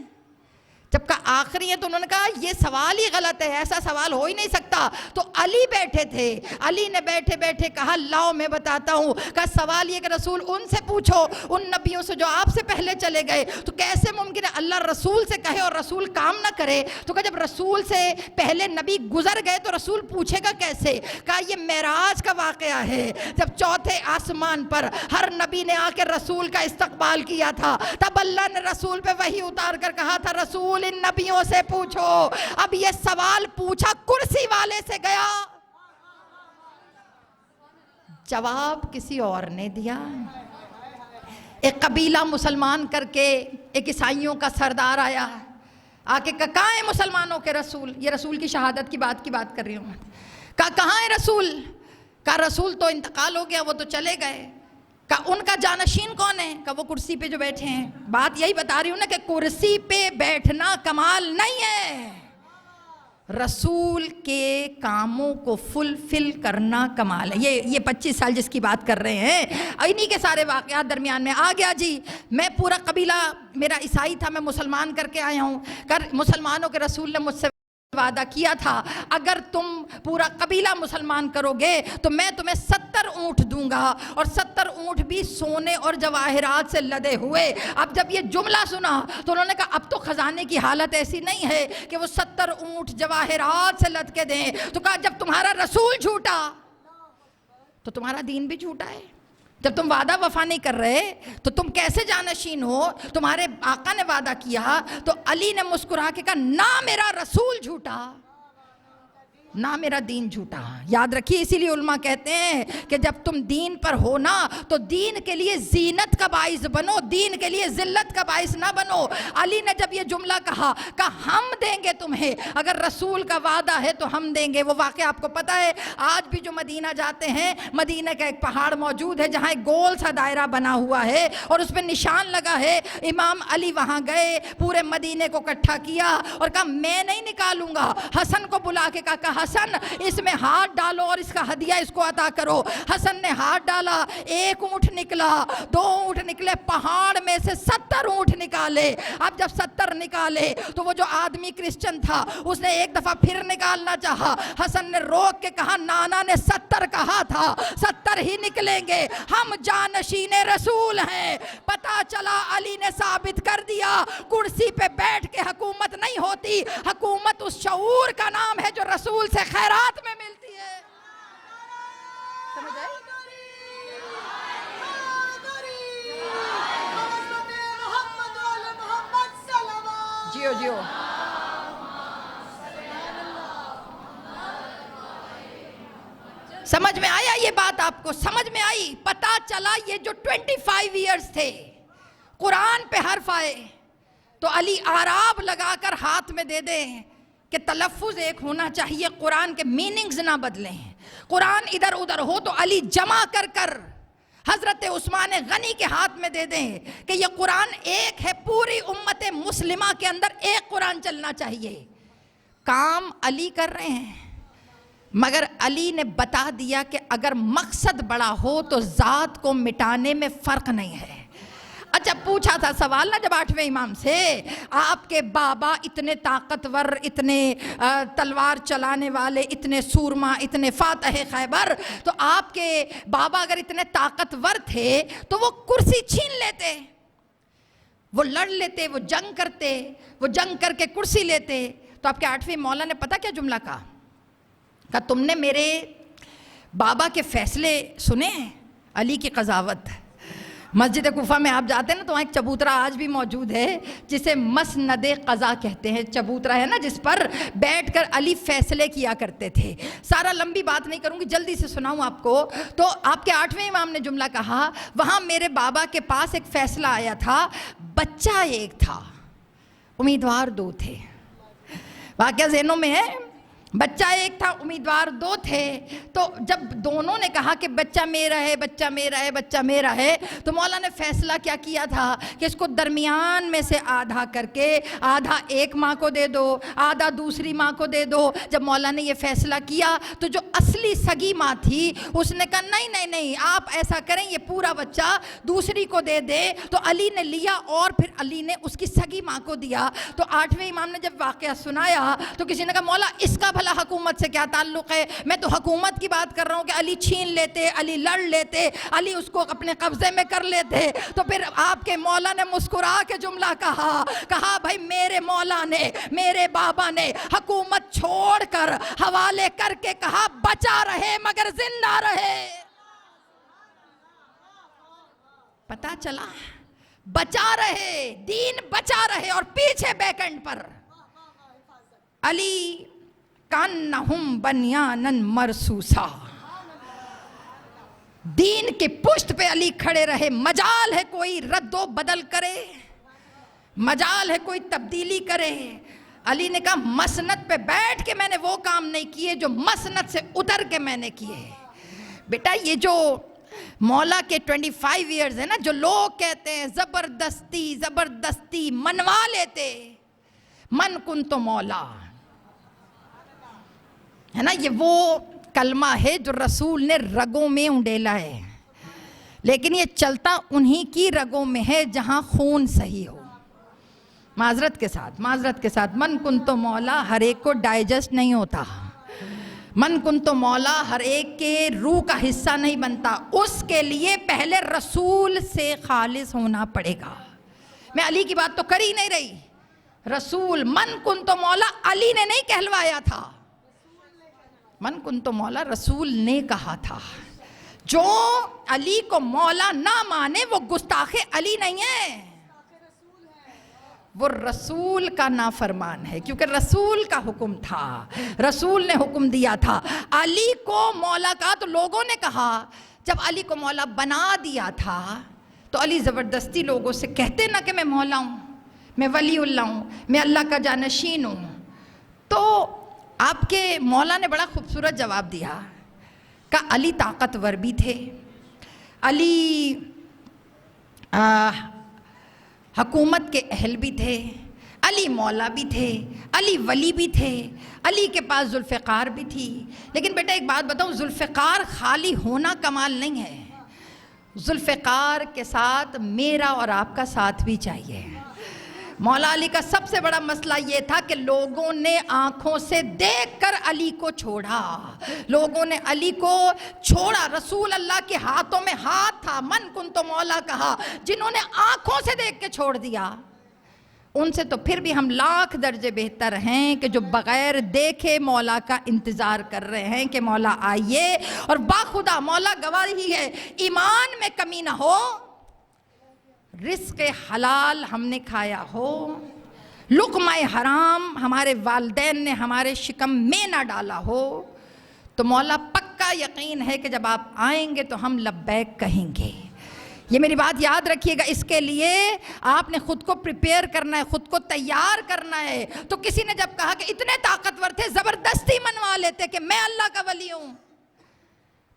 جب کہا آخری ہے تو انہوں نے کہا یہ سوال ہی غلط ہے، ایسا سوال ہو ہی نہیں سکتا۔ تو علی بیٹھے تھے، علی نے بیٹھے بیٹھے کہا لاؤ میں بتاتا ہوں، کہا سوال یہ کہ رسول ان سے پوچھو، ان نبیوں سے جو آپ سے پہلے چلے گئے۔ تو کیسے ممکن ہے اللہ رسول سے کہے اور رسول کام نہ کرے؟ تو کہا جب رسول سے پہلے نبی گزر گئے تو رسول پوچھے گا کیسے؟ کہا یہ معراج کا واقعہ ہے، جب چوتھے آسمان پر ہر نبی نے آ کے رسول کا استقبال کیا تھا، تب اللہ نے رسول پہ وحی اتار کر کہا تھا رسول ان نبیوں سے پوچھو۔ اب یہ سوال پوچھا کرسی والے سے گیا، جواب کسی اور نے دیا۔ ایک قبیلہ مسلمان کر کے ایک عیسائیوں کا سردار آیا، آ کے کہا کہاں ہیں مسلمانوں کے رسول؟ یہ رسول کی شہادت کی بات کر رہی ہوں۔ کہا کہاں ہے رسول؟ کہا رسول تو انتقال ہو گیا، وہ تو چلے گئے۔ کہا ان کا جانشین کون ہے؟ کہا وہ کرسی پہ جو بیٹھے ہیں۔ بات یہی بتا رہی ہوں نا کہ کرسی پہ بیٹھنا کمال نہیں ہے، رسول کے کاموں کو فلفل کرنا کمال ہے۔ یہ 25 سال جس کی بات کر رہے ہیں، انہی کے سارے واقعات درمیان میں آ گیا جی۔ میں پورا قبیلہ میرا عیسائی تھا، میں مسلمان کر کے آیا ہوں، مسلمانوں کے رسول نے مجھ سے وعدہ کیا تھا اگر تم پورا قبیلہ مسلمان کرو گے تو میں تمہیں 70 اونٹ دوں گا، اور 70 اونٹ بھی سونے اور جواہرات سے لدے ہوئے۔ اب جب یہ جملہ سنا تو انہوں نے کہا اب تو خزانے کی حالت ایسی نہیں ہے کہ وہ 70 اونٹ جواہرات سے لد کے دیں۔ تو کہا جب تمہارا رسول جھوٹا تو تمہارا دین بھی جھوٹا ہے، جب تم وعدہ وفا نہیں کر رہے تو تم کیسے جانشین ہو؟ تمہارے آقا نے وعدہ کیا۔ تو علی نے مسکرا کے کہا نہ میرا رسول جھوٹا نہ میرا دین جھوٹا۔ یاد رکھیے، اسی لیے علماء کہتے ہیں کہ جب تم دین پر ہو نا تو دین کے لیے زینت کا باعث بنو، دین کے لیے ذلت کا باعث نہ بنو۔ علی نے جب یہ جملہ کہا ہم دیں گے تمہیں، اگر رسول کا وعدہ ہے تو ہم دیں گے۔ وہ واقعہ آپ کو پتہ ہے، آج بھی جو مدینہ جاتے ہیں، مدینہ کا ایک پہاڑ موجود ہے جہاں ایک گول سا دائرہ بنا ہوا ہے اور اس پہ نشان لگا ہے۔ امام علی وہاں گئے، پورے مدینے کو اکٹھا کیا اور کہا میں نہیں نکالوں گا۔ حسن کو بلا کے کہا حسن اس میں ہاتھ ڈالو اور اس کا ہدیہ اس کو عطا کرو۔ حسن نے ہاتھ ڈالا، 1 اونٹ نکلا، 2 اونٹ نکلے، پہاڑ میں سے 70 اونٹ نکالے۔ اب جب 70 نکالے تو وہ جو آدمی کرسچن تھا اس نے ایک دفعہ پھر نکالنا چاہا، حسن نے روک کے کہا نانا نے 70 کہا تھا، 70 ہی نکلیں گے، ہم جانشین رسول ہیں۔ پتا چلا علی نے ثابت کر دیا کرسی پہ بیٹھ کے حکومت نہیں ہوتی، حکومت اس شعور کا نام ہے جو رسول سے خیرات میں ملتی ہے۔ سمجھ آئی؟ جیو جیو سمجھ میں آیا؟ یہ بات آپ کو سمجھ میں آئی؟ پتا چلا یہ جو 25 ایئرز تھے قرآن پہ حرف آئے تو علی آراب لگا کر ہاتھ میں دے دیں کہ تلفظ ایک ہونا چاہیے، قرآن کے میننگز نہ بدلیں، قرآن ادھر ادھر ہو تو علی جمع کر کر حضرت عثمان غنی کے ہاتھ میں دے دیں کہ یہ قرآن ایک ہے، پوری امت مسلمہ کے اندر ایک قرآن چلنا چاہیے۔ کام علی کر رہے ہیں، مگر علی نے بتا دیا کہ اگر مقصد بڑا ہو تو ذات کو مٹانے میں فرق نہیں ہے۔ اچھا پوچھا تھا سوال نا جب 8ویں امام سے، آپ کے بابا اتنے طاقتور، اتنے تلوار چلانے والے، اتنے سورما، اتنے فاتح خیبر، تو آپ کے بابا اگر اتنے طاقتور تھے تو وہ کرسی چھین لیتے، وہ لڑ لیتے، وہ جنگ کرتے، وہ جنگ کر کے کرسی لیتے۔ تو آپ کے 8ویں مولا نے پتہ کیا جملہ کہا؟ کہا تم نے میرے بابا کے فیصلے سنے ہیں؟ علی کی قضاوت۔ مسجد کوفہ میں آپ جاتے ہیں نا تو وہاں ایک چبوترا آج بھی موجود ہے جسے مسند قضا کہتے ہیں۔ چبوترا ہے نا جس پر بیٹھ کر علی فیصلے کیا کرتے تھے۔ سارا لمبی بات نہیں کروں گی، جلدی سے سناؤں آپ کو۔ تو آپ کے 8ویں امام نے جملہ کہا، وہاں میرے بابا کے پاس ایک فیصلہ آیا تھا، بچہ ایک تھا، امیدوار دو تھے. واقعہ ذہنوں میں ہے، بچہ ایک تھا امیدوار دو تھے. تو جب دونوں نے کہا کہ بچہ میرا ہے، بچہ میرا ہے، بچہ میرا ہے، تو مولا نے فیصلہ کیا کیا تھا کہ اس کو درمیان میں سے آدھا کر کے آدھا ایک ماں کو دے دو، آدھا دوسری ماں کو دے دو. جب مولا نے یہ فیصلہ کیا تو جو اصلی سگی ماں تھی اس نے کہا نہیں نہیں نہیں، آپ ایسا کریں یہ پورا بچہ دوسری کو دے دے. تو علی نے لیا اور پھر علی نے اس کی سگی ماں کو دیا. تو 8ویں امام نے جب واقعہ سنایا تو کسی نے کہا مولا اس کا بھلا حکومت سے کیا تعلق ہے؟ میں تو حکومت کی بات کر رہا ہوں کہ علی چھین لیتے، علی لڑ لیتے، علی اس کو اپنے قبضے میں کر لیتے. تو پھر آپ کے مولا نے مسکرا کے جملہ کہا بھائی میرے مولا نے، میرے بابا نے حکومت چھوڑ کر حوالے کر کے کہا بچا رہے مگر زندہ رہے. پتا چلا بچا رہے، دین بچا رہے. اور پیچھے بیک اینڈ پر علی کانہم بنیانن مرصوصا، دین کی پشت پہ علی کھڑے رہے. مجال ہے کوئی رد و بدل کرے، مجال ہے کوئی تبدیلی کرے. علی نے کہا مسند پہ بیٹھ کے میں نے وہ کام نہیں کیے جو مسند سے اتر کے میں نے کیے. بیٹا یہ جو مولا کے 25 ایئرز ہے نا، جو لوگ کہتے ہیں زبردستی زبردستی منوا لیتے، من کن تو مولا ہے نا، یہ وہ کلمہ ہے جو رسول نے رگوں میں انڈیلا ہے. لیکن یہ چلتا انہی کی رگوں میں ہے جہاں خون صحیح ہو. معذرت کے ساتھ من کن تو مولا ہر ایک کو ڈائجسٹ نہیں ہوتا، من کن تو مولا ہر ایک کے روح کا حصہ نہیں بنتا. اس کے لیے پہلے رسول سے خالص ہونا پڑے گا. میں علی کی بات تو کر ہی نہیں رہی. رسول من کن تو مولا علی نے نہیں کہلوایا تھا، من کن تو مولا رسول نے کہا تھا. جو علی کو مولا نہ مانے وہ گستاخ علی نہیں ہے، وہ رسول کا نافرمان ہے. کیونکہ رسول کا حکم تھا، رسول نے حکم دیا تھا. علی کو مولا کہا تو لوگوں نے کہا، جب علی کو مولا بنا دیا تھا تو علی زبردستی لوگوں سے کہتے نہ کہ میں مولا ہوں، میں ولی اللہ ہوں، میں اللہ کا جانشین ہوں. تو آپ کے مولا نے بڑا خوبصورت جواب دیا، کہا علی طاقتور بھی تھے، علی حکومت کے اہل بھی تھے، علی مولا بھی تھے، علی ولی بھی تھے، علی کے پاس ذوالفقار بھی تھی. لیکن بیٹا ایک بات بتاؤں، ذوالفقار خالی ہونا کمال نہیں ہے، ذوالفقار کے ساتھ میرا اور آپ کا ساتھ بھی چاہیے. مولا علی کا سب سے بڑا مسئلہ یہ تھا کہ لوگوں نے آنکھوں سے دیکھ کر علی کو چھوڑا، لوگوں نے علی کو چھوڑا. رسول اللہ کے ہاتھوں میں ہاتھ تھا، من کن تو مولا کہا. جنہوں نے آنکھوں سے دیکھ کے چھوڑ دیا ان سے تو پھر بھی ہم لاکھ درجے بہتر ہیں کہ جو بغیر دیکھے مولا کا انتظار کر رہے ہیں کہ مولا آئیے. اور باخدا مولا گواہی ہے، ایمان میں کمی نہ ہو، رزق حلال ہم نے کھایا ہو، لقمہ حرام ہمارے والدین نے ہمارے شکم میں نہ ڈالا ہو، تو مولا پکا یقین ہے کہ جب آپ آئیں گے تو ہم لبیک کہیں گے. یہ میری بات یاد رکھیے گا. اس کے لیے آپ نے خود کو پریپیئر کرنا ہے، خود کو تیار کرنا ہے. تو کسی نے جب کہا کہ اتنے طاقتور تھے زبردستی منوا لیتے کہ میں اللہ کا ولی ہوں،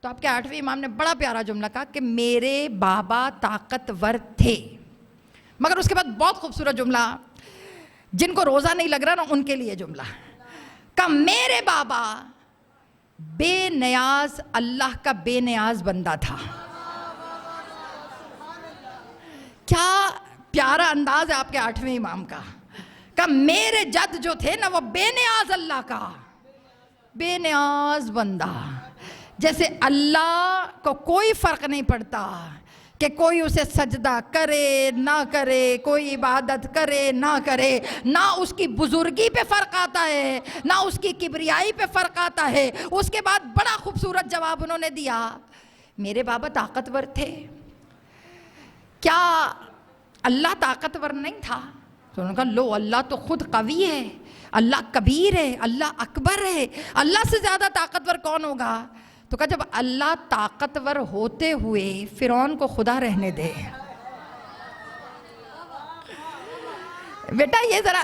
تو آپ کے 8ویں امام نے بڑا پیارا جملہ کہا کہ میرے بابا طاقتور تھے. مگر اس کے بعد بہت خوبصورت جملہ، جن کو روزہ نہیں لگ رہا نا ان کے لیے جملہ، کہ میرے بابا بے نیاز اللہ کا بے نیاز بندہ تھا. کیا پیارا انداز ہے آپ کے 8ویں امام کا، کہ میرے جد جو تھے نا وہ بے نیاز اللہ کا بے نیاز بندہ. جیسے اللہ کو کوئی فرق نہیں پڑتا کہ کوئی اسے سجدہ کرے نہ کرے، کوئی عبادت کرے نہ کرے، نہ اس کی بزرگی پہ فرق آتا ہے، نہ اس کی کبریائی پہ فرق آتا ہے. اس کے بعد بڑا خوبصورت جواب انہوں نے دیا، میرے بابا طاقتور تھے، کیا اللہ طاقتور نہیں تھا؟ تو انہوں نے کہا لو، اللہ تو خود قوی ہے، اللہ کبیر ہے، اللہ اکبر ہے، اللہ سے زیادہ طاقتور کون ہوگا؟ تو کہا جب اللہ طاقتور ہوتے ہوئے فرعون کو خدا رہنے دے، بیٹا یہ ذرا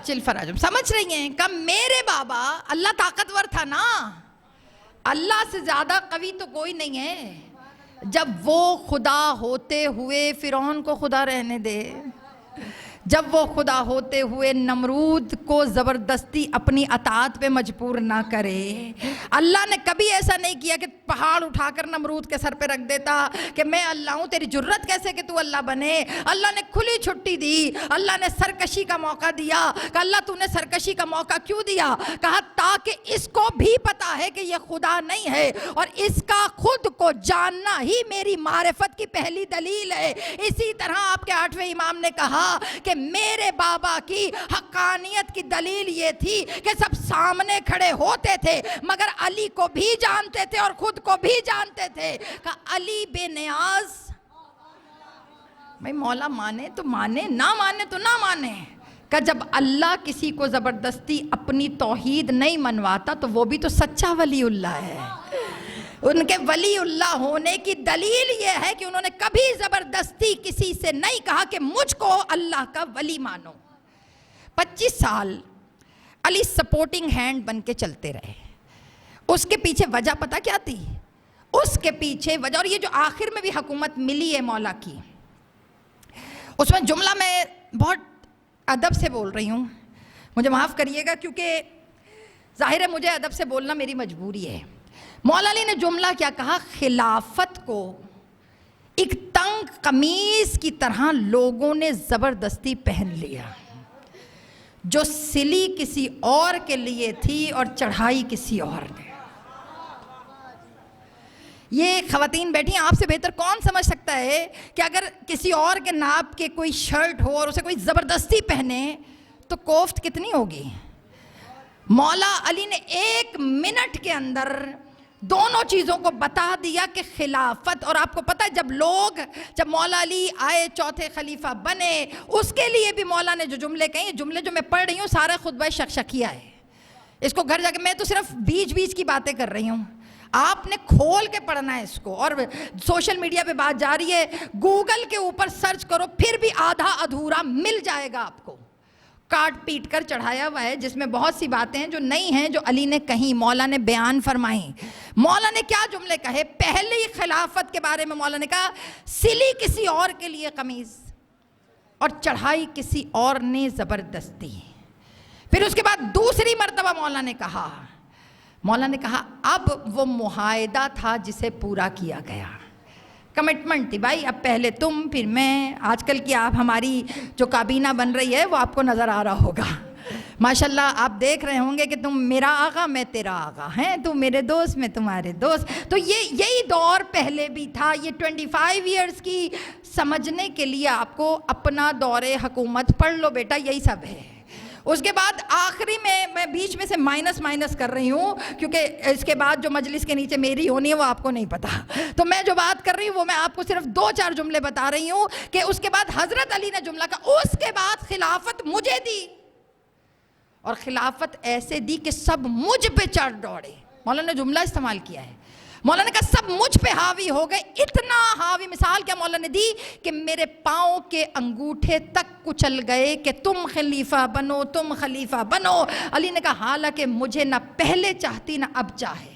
چل فراجم سمجھ رہی ہیں کہ میرے بابا اللہ طاقتور تھا نا، اللہ سے زیادہ قوی تو کوئی نہیں ہے. جب وہ خدا ہوتے ہوئے فرعون کو خدا رہنے دے، جب وہ خدا ہوتے ہوئے نمرود کو زبردستی اپنی اطاعت پہ مجبور نہ کرے، اللہ نے کبھی ایسا نہیں کیا کہ پہاڑ اٹھا کر نمرود کے سر پہ رکھ دیتا کہ میں اللہ ہوں، تیری جرت کیسے کہ تو اللہ بنے. اللہ نے کھلی چھٹی دی، اللہ نے سرکشی کا موقع دیا. کہ اللہ تو نے سرکشی کا موقع کیوں دیا؟ کہا تاکہ اس کو بھی پتا ہے کہ یہ خدا نہیں ہے، اور اس کا خود کو جاننا ہی میری معرفت کی پہلی دلیل ہے. اسی طرح آپ کے 8ویں امام نے کہا کہ میرے بابا کی حقانیت کی دلیل یہ تھی کہ سب سامنے کھڑے ہوتے تھے مگر علی کو بھی جانتے تھے اور خود کو بھی جانتے تھے. کہ علی بے نیاز، بھائی مولا مانے تو مانے، نہ مانے تو نہ مانے. کہ جب اللہ کسی کو زبردستی اپنی توحید نہیں منواتا تو وہ بھی تو سچا ولی اللہ ہے. ان کے ولی اللہ ہونے کی دلیل یہ ہے کہ انہوں نے کبھی زبردستی کسی سے نہیں کہا کہ مجھ کو اللہ کا ولی مانو. 25 سال علی سپورٹنگ ہینڈ بن کے چلتے رہے. اس کے پیچھے وجہ پتہ کیا تھی؟ اس کے پیچھے وجہ، اور یہ جو آخر میں بھی حکومت ملی ہے مولا کی، اس میں جملہ میں بہت ادب سے بول رہی ہوں، مجھے معاف کریے گا کیونکہ ظاہر ہے مجھے ادب سے بولنا میری مجبوری ہے. مولا علی نے جملہ کیا کہا؟ خلافت کو ایک تنگ قمیص کی طرح لوگوں نے زبردستی پہن لیا، جو سلی کسی اور کے لیے تھی اور چڑھائی کسی اور نے. یہ خواتین بیٹھی ہیں، آپ سے بہتر کون سمجھ سکتا ہے کہ اگر کسی اور کے ناپ کے کوئی شرٹ ہو اور اسے کوئی زبردستی پہنے تو کوفت کتنی ہوگی. مولا علی نے 1 منٹ کے اندر دونوں چیزوں کو بتا دیا کہ خلافت، اور آپ کو پتہ ہے جب مولا علی آئے چوتھے خلیفہ بنے، اس کے لیے بھی مولا نے جو جملے کہیں، جملے جو میں پڑھ رہی ہوں سارا خطبہ شکشکیہ ہے. اس کو گھر جا کے، میں تو صرف بیچ کی باتیں کر رہی ہوں، آپ نے کھول کے پڑھنا ہے اس کو. اور سوشل میڈیا پہ بات جاری ہے، گوگل کے اوپر سرچ کرو پھر بھی آدھا ادھورا مل جائے گا آپ کو، کاٹ پیٹ کر چڑھایا ہوا ہے، جس میں بہت سی باتیں ہیں جو نہیں ہیں، جو علی نے کہیں، مولا نے بیان فرمائیں. مولا نے کیا جملے کہے؟ پہلی خلافت کے بارے میں مولا نے کہا سلی کسی اور کے لیے قمیض اور چڑھائی کسی اور نے زبردستی. پھر اس کے بعد دوسری مرتبہ مولا نے کہا اب وہ معاہدہ تھا جسے پورا کیا گیا، کمٹمنٹ تھی بھائی، اب پہلے تم پھر میں. آج کل کی آپ ہماری جو کابینہ بن رہی ہے وہ آپ کو نظر آ رہا ہوگا، ماشاءاللہ آپ دیکھ رہے ہوں گے کہ تم میرا آقا میں تیرا آقا ہیں، تم میرے دوست میں تمہارے دوست. تو یہی دور پہلے بھی تھا. یہ 25 ایئرز کی سمجھنے کے لیے آپ کو اپنا دور حکومت پڑھ لو بیٹا، یہی سب ہے. اس کے بعد آخری میں بیچ میں سے مائنس کر رہی ہوں کیونکہ اس کے بعد جو مجلس کے نیچے میری ہونی ہے وہ آپ کو نہیں پتا. تو میں جو بات کر رہی ہوں وہ میں آپ کو صرف 2-4 جملے بتا رہی ہوں کہ اس کے بعد حضرت علی نے جملہ کہا، اس کے بعد خلافت مجھے دی، اور خلافت ایسے دی کہ سب مجھ پہ چڑھ دوڑے. مولانا نے جملہ استعمال کیا ہے، مولانا نے کہا سب مجھ پہ حاوی ہو گئے. اتنا حاوی، مثال کیا مولانا نے دی کہ میرے پاؤں کے انگوٹھے تک کچل گئے کہ تم خلیفہ بنو، تم خلیفہ بنو. علی نے کہا حالانکہ مجھے نہ پہلے چاہتی نہ اب چاہے.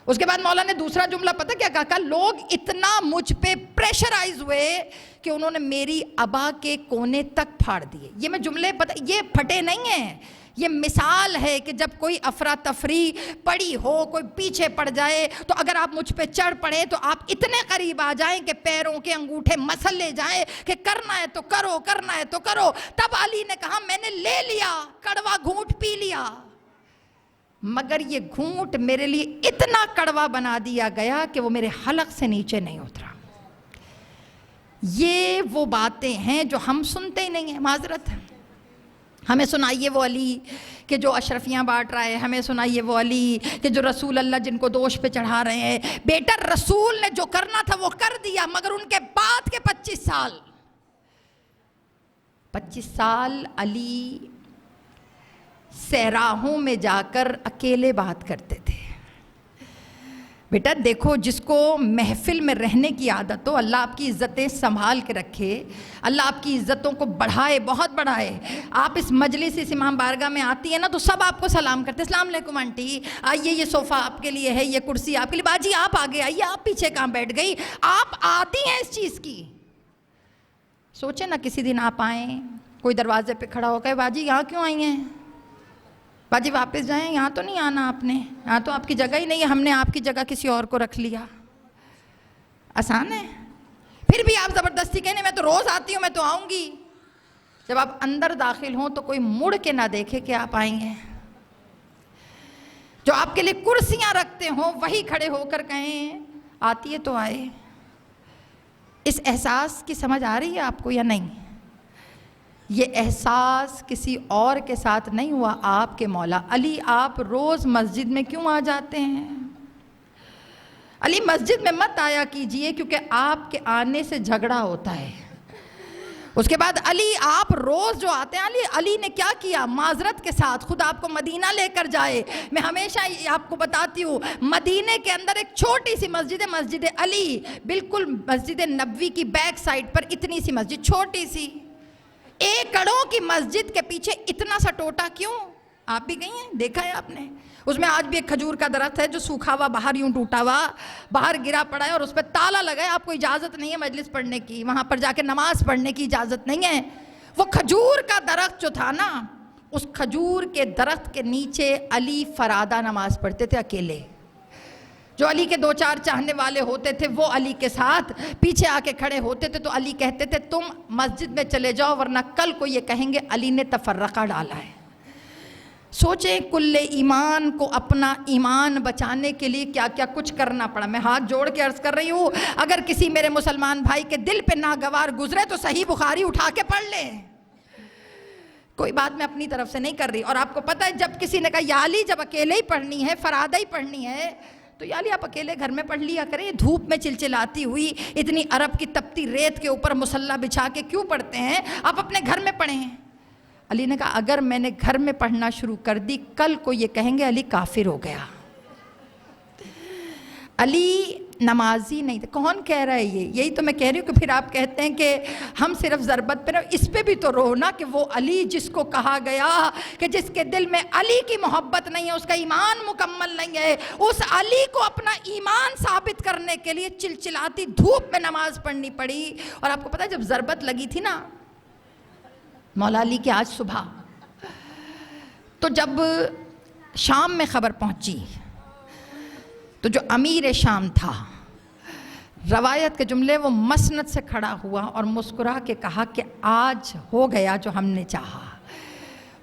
اس کے بعد مولا نے دوسرا جملہ پتہ کیا کہا؟ لوگ اتنا مجھ پہ پریشرائز ہوئے کہ انہوں نے میری ابا کے کونے تک پھاڑ دیے. یہ میں جملے یہ پھٹے نہیں ہیں, یہ مثال ہے کہ جب کوئی افراتفری پڑی ہو, کوئی پیچھے پڑ جائے, تو اگر آپ مجھ پہ چڑھ پڑے تو آپ اتنے قریب آ جائیں کہ پیروں کے انگوٹھے مسل لے جائیں کہ کرنا ہے تو کرو, کرنا ہے تو کرو. تب علی نے کہا میں نے لے لیا, کڑوا گھونٹ پی لیا, مگر یہ گھونٹ میرے لیے اتنا کڑوا بنا دیا گیا کہ وہ میرے حلق سے نیچے نہیں اترا. یہ وہ باتیں ہیں جو ہم سنتے ہی نہیں ہیں. معذرت ہے, ہمیں سنائیے وہ علی کہ جو اشرفیاں بانٹ رہا ہے, ہمیں سنائیے وہ علی کہ جو رسول اللہ جن کو دوش پہ چڑھا رہے ہیں. بیٹا رسول نے جو کرنا تھا وہ کر دیا, مگر ان کے بعد کے 25 سال علی صحراہوں میں جا کر اکیلے بات کرتے تھے. بیٹا دیکھو, جس کو محفل میں رہنے کی عادت ہو, اللہ آپ کی عزتیں سنبھال کے رکھے, اللہ آپ کی عزتوں کو بڑھائے, بہت بڑھائے. آپ اس مجلس, اس امام بارگاہ میں آتی ہے نا, تو سب آپ کو سلام کرتے ہیں, السلام علیکم آنٹی, آئیے یہ صوفہ آپ کے لیے ہے, یہ کرسی آپ کے لیے, باجی آپ آگے آئیے, آپ پیچھے کہاں بیٹھ گئی, آپ آتی ہیں اس چیز کی. سوچیں نا کسی دن آپ آئیں, کوئی دروازے پہ کھڑا ہو کہ باجی یہاں کیوں آئی ہیں, باجی واپس جائیں, یہاں تو نہیں آنا آپ نے, یہاں تو آپ کی جگہ ہی نہیں ہے, ہم نے آپ کی جگہ کسی اور کو رکھ لیا. آسان ہے؟ پھر بھی آپ زبردستی کہنے میں تو روز آتی ہوں, میں تو آؤں گی. جب آپ اندر داخل ہوں تو کوئی مڑ کے نہ دیکھے کہ آپ آئیں گے. جو آپ کے لیے کرسیاں رکھتے ہوں وہی کھڑے ہو کر کہیں آتی ہے تو آئے. اس احساس کی سمجھ آ رہی ہے آپ کو یا نہیں؟ یہ احساس کسی اور کے ساتھ نہیں ہوا, آپ کے مولا علی. آپ روز مسجد میں کیوں آ جاتے ہیں؟ علی مسجد میں مت آیا کیجئے کیونکہ آپ کے آنے سے جھگڑا ہوتا ہے. اس کے بعد علی آپ روز جو آتے ہیں, علی نے کیا کیا؟ معذرت کے ساتھ خود آپ کو مدینہ لے کر جائے. میں ہمیشہ آپ کو بتاتی ہوں, مدینے کے اندر ایک چھوٹی سی مسجد ہے, مسجد علی, بالکل مسجد نبوی کی بیک سائڈ پر اتنی سی مسجد, چھوٹی سی, ایکڑوں کی مسجد کے پیچھے اتنا سا ٹوٹا کیوں؟ آپ بھی گئی ہیں, دیکھا ہے آپ نے؟ اس میں آج بھی ایک کھجور کا درخت ہے جو سوکھا ہوا, باہر یوں ٹوٹا ہوا, باہر گرا پڑا ہے, اور اس پہ تالا لگا ہے. آپ کو اجازت نہیں ہے مجلس پڑھنے کی, وہاں پر جا کے نماز پڑھنے کی اجازت نہیں ہے. وہ کھجور کا درخت جو تھا نا, اس کھجور کے درخت کے نیچے علی فرادہ نماز پڑھتے تھے اکیلے. جو علی کے 2-4 چاہنے والے ہوتے تھے وہ علی کے ساتھ پیچھے آ کے کھڑے ہوتے تھے, تو علی کہتے تھے تم مسجد میں چلے جاؤ ورنہ کل کو یہ کہیں گے علی نے تفرقہ ڈالا ہے. سوچیں کل ایمان کو اپنا ایمان بچانے کے لیے کیا کیا کچھ کرنا پڑا. میں ہاتھ جوڑ کے عرض کر رہی ہوں, اگر کسی میرے مسلمان بھائی کے دل پہ ناگوار گزرے تو صحیح بخاری اٹھا کے پڑھ لیں. کوئی بات میں اپنی طرف سے نہیں کر رہی. اور آپ کو پتہ ہے جب کسی نے کہا یا علی جب اکیلے ہی پڑھنی ہے, فرادہ ہی پڑھنی ہے, تو یا علی آپ اکیلے گھر میں پڑھ لیا کریں, دھوپ میں چلچلاتی ہوئی اتنی عرب کی تپتی ریت کے اوپر مصلی بچھا کے کیوں پڑھتے ہیں, آپ اپنے گھر میں پڑھیں. علی نے کہا اگر میں نے گھر میں پڑھنا شروع کر دی, کل کو یہ کہیں گے علی کافر ہو گیا. علی نمازی نہیں تھے. کون کہہ رہا ہے یہ؟ یہی تو میں کہہ رہی ہوں کہ پھر آپ کہتے ہیں کہ ہم صرف ضربت پہ رہے, اس پہ بھی تو رو نا کہ وہ علی جس کو کہا گیا کہ جس کے دل میں علی کی محبت نہیں ہے اس کا ایمان مکمل نہیں ہے, اس علی کو اپنا ایمان ثابت کرنے کے لیے چلچلاتی دھوپ میں نماز پڑھنی پڑی. اور آپ کو پتہ ہے جب ضربت لگی تھی نا مولا علی کی آج صبح, تو جب شام میں خبر پہنچی تو جو امیر شام تھا, روایت کے جملے, وہ مسند سے کھڑا ہوا اور مسکرا کے کہا کہ آج ہو گیا جو ہم نے چاہا.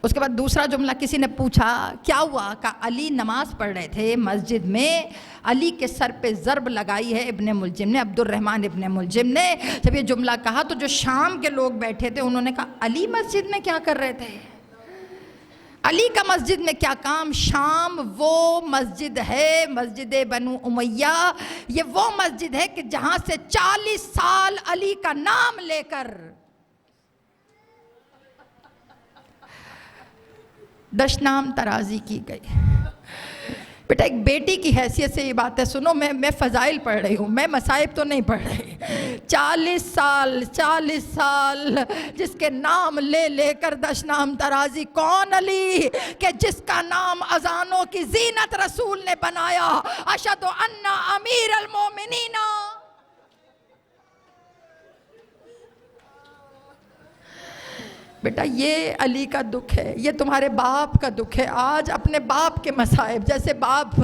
اس کے بعد دوسرا جملہ کسی نے پوچھا کیا ہوا, کہا علی نماز پڑھ رہے تھے مسجد میں, علی کے سر پہ ضرب لگائی ہے ابن ملجم نے, عبد الرحمن ابن ملجم نے. جب یہ جملہ کہا تو جو شام کے لوگ بیٹھے تھے انہوں نے کہا علی مسجد میں کیا کر رہے تھے, علی کا مسجد میں کیا کام. شام وہ مسجد ہے, مسجد بنو امیہ, یہ وہ مسجد ہے کہ جہاں سے 40 سال علی کا نام لے کر دشنام ترازی کی گئی. بیٹا ایک بیٹی کی حیثیت سے یہ باتیں سنو، میں فضائل پڑھ رہی ہوں، میں مصائب تو نہیں پڑھ رہی۔ 40 سال جس کے نام لے لے کر دشنام ترازی، کون علی کہ جس کا نام اذانوں کی زینت رسول نے بنایا، اشہد ان امیر المومنین۔ بیٹا یہ علی کا دکھ ہے، یہ تمہارے باپ کا دکھ ہے۔ آج اپنے باپ کے مصائب، جیسے باپ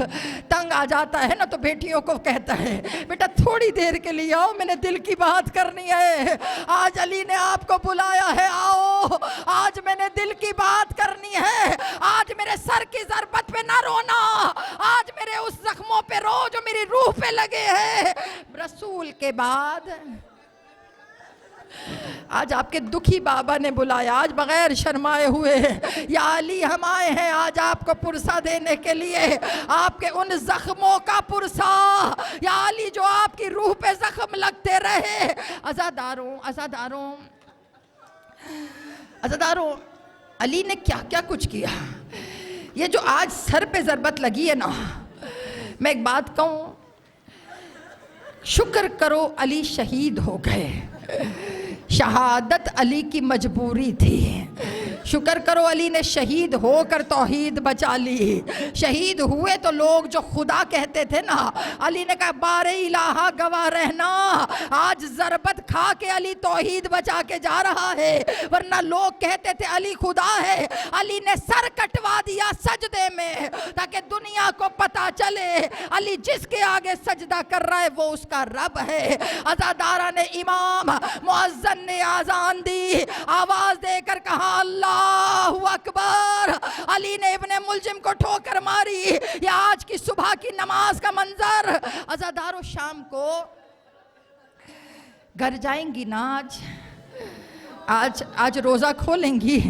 تنگ آ جاتا ہے نا تو بیٹیوں کو کہتا ہے بیٹا تھوڑی دیر کے لیے آؤ، میں نے دل کی بات کرنی ہے۔ آج علی نے آپ کو بلایا ہے، آؤ، آج میں نے دل کی بات کرنی ہے، آج میرے سر کی ضربت پہ نہ رونا، آج میرے اس زخموں پہ رو جو میری روح پہ لگے ہیں۔ رسول کے بعد آج آپ کے دکھی بابا نے بلایا، آج بغیر شرمائے ہوئے، یا علی ہم آئے ہیں آج آپ کو پرسہ دینے کے لیے، آپ کے ان زخموں کا پرسہ، یا علی جو آپ کی روح پہ زخم لگتے رہے۔ عزاداروں، علی نے کیا کیا کچھ کیا۔ یہ جو آج سر پہ ضربت لگی ہے نا، میں ایک بات کہوں، شکر کرو علی شہید ہو گئے، شہادت علی کی مجبوری تھی۔ شکر کرو علی نے شہید ہو کر توحید بچا لی۔ شہید ہوئے تو لوگ جو خدا کہتے تھے نا، علی نے کہا بار الہ گواہ رہنا، آج ضربت کھا کے علی توحید بچا کے جا رہا ہے، ورنہ لوگ کہتے تھے علی خدا ہے۔ علی نے سر کٹوا دیا سجدے میں تاکہ دنیا کو پتا چلے علی جس کے آگے سجدہ کر رہا ہے وہ اس کا رب ہے۔ عزادارہ نے امام مؤذن نے آذان دی، آواز دے کر کہا اللہ اکبر۔ علی نے ابن ملجم کو ٹھوکر ماری۔ یہ آج کی صبح کی نماز کا منظر۔ عزاداروں شام کو گھر جائیں گی نا، آج روزہ کھولیں گی۔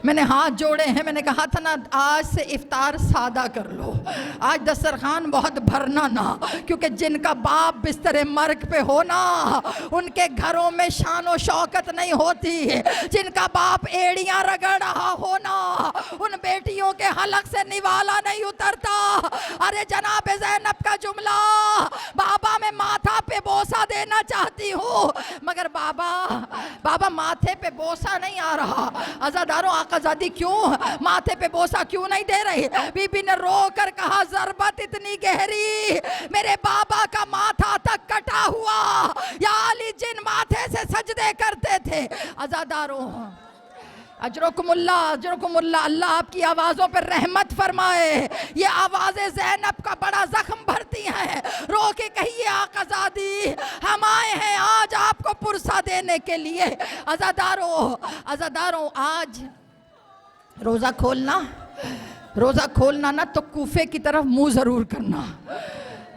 میں نے ہاتھ جوڑے ہیں، میں نے کہا تھا نا آج سے افطار سادہ کر لو، آج دسترخوان بہت بھرنا نا، کیونکہ جن کا باپ بستر مرگ پہ ہونا ان کے گھروں میں شان و شوکت نہیں ہوتی، جن کا باپ ایڑیاں رگڑ رہا ہونا ان بیٹیوں کے حلق سے نوالا نہیں اترتا۔ ارے جناب زینب کا جملہ، بابا میں ماتھا پہ بوسہ دینا چاہتی ہوں مگر بابا ماتھے پہ بوسہ نہیں آ رہا۔ عزاداروں آقا زادی کیوں ماتھے پہ بوسہ کیوں نہیں دے رہی؟ بی بی نے رو کر کہا ضربت اتنی گہری میرے بابا کا ماتھا تک کٹا ہوا، یا علی جن ماتھے سے سجدے کرتے تھے۔ عزاداروں اجرکم اللہ، اللہ آپ کی آوازوں پر رحمت فرمائے۔ یہ آوازیں زینب کا بڑا زخم بھرتی ہیں۔ رو کے کہیے آقا زادی ہم آئے ہیں آج آپ کو پرسہ دینے کے لیے۔ عزاداروں آج روزہ کھولنا نا تو کوفے کی طرف منہ ضرور کرنا۔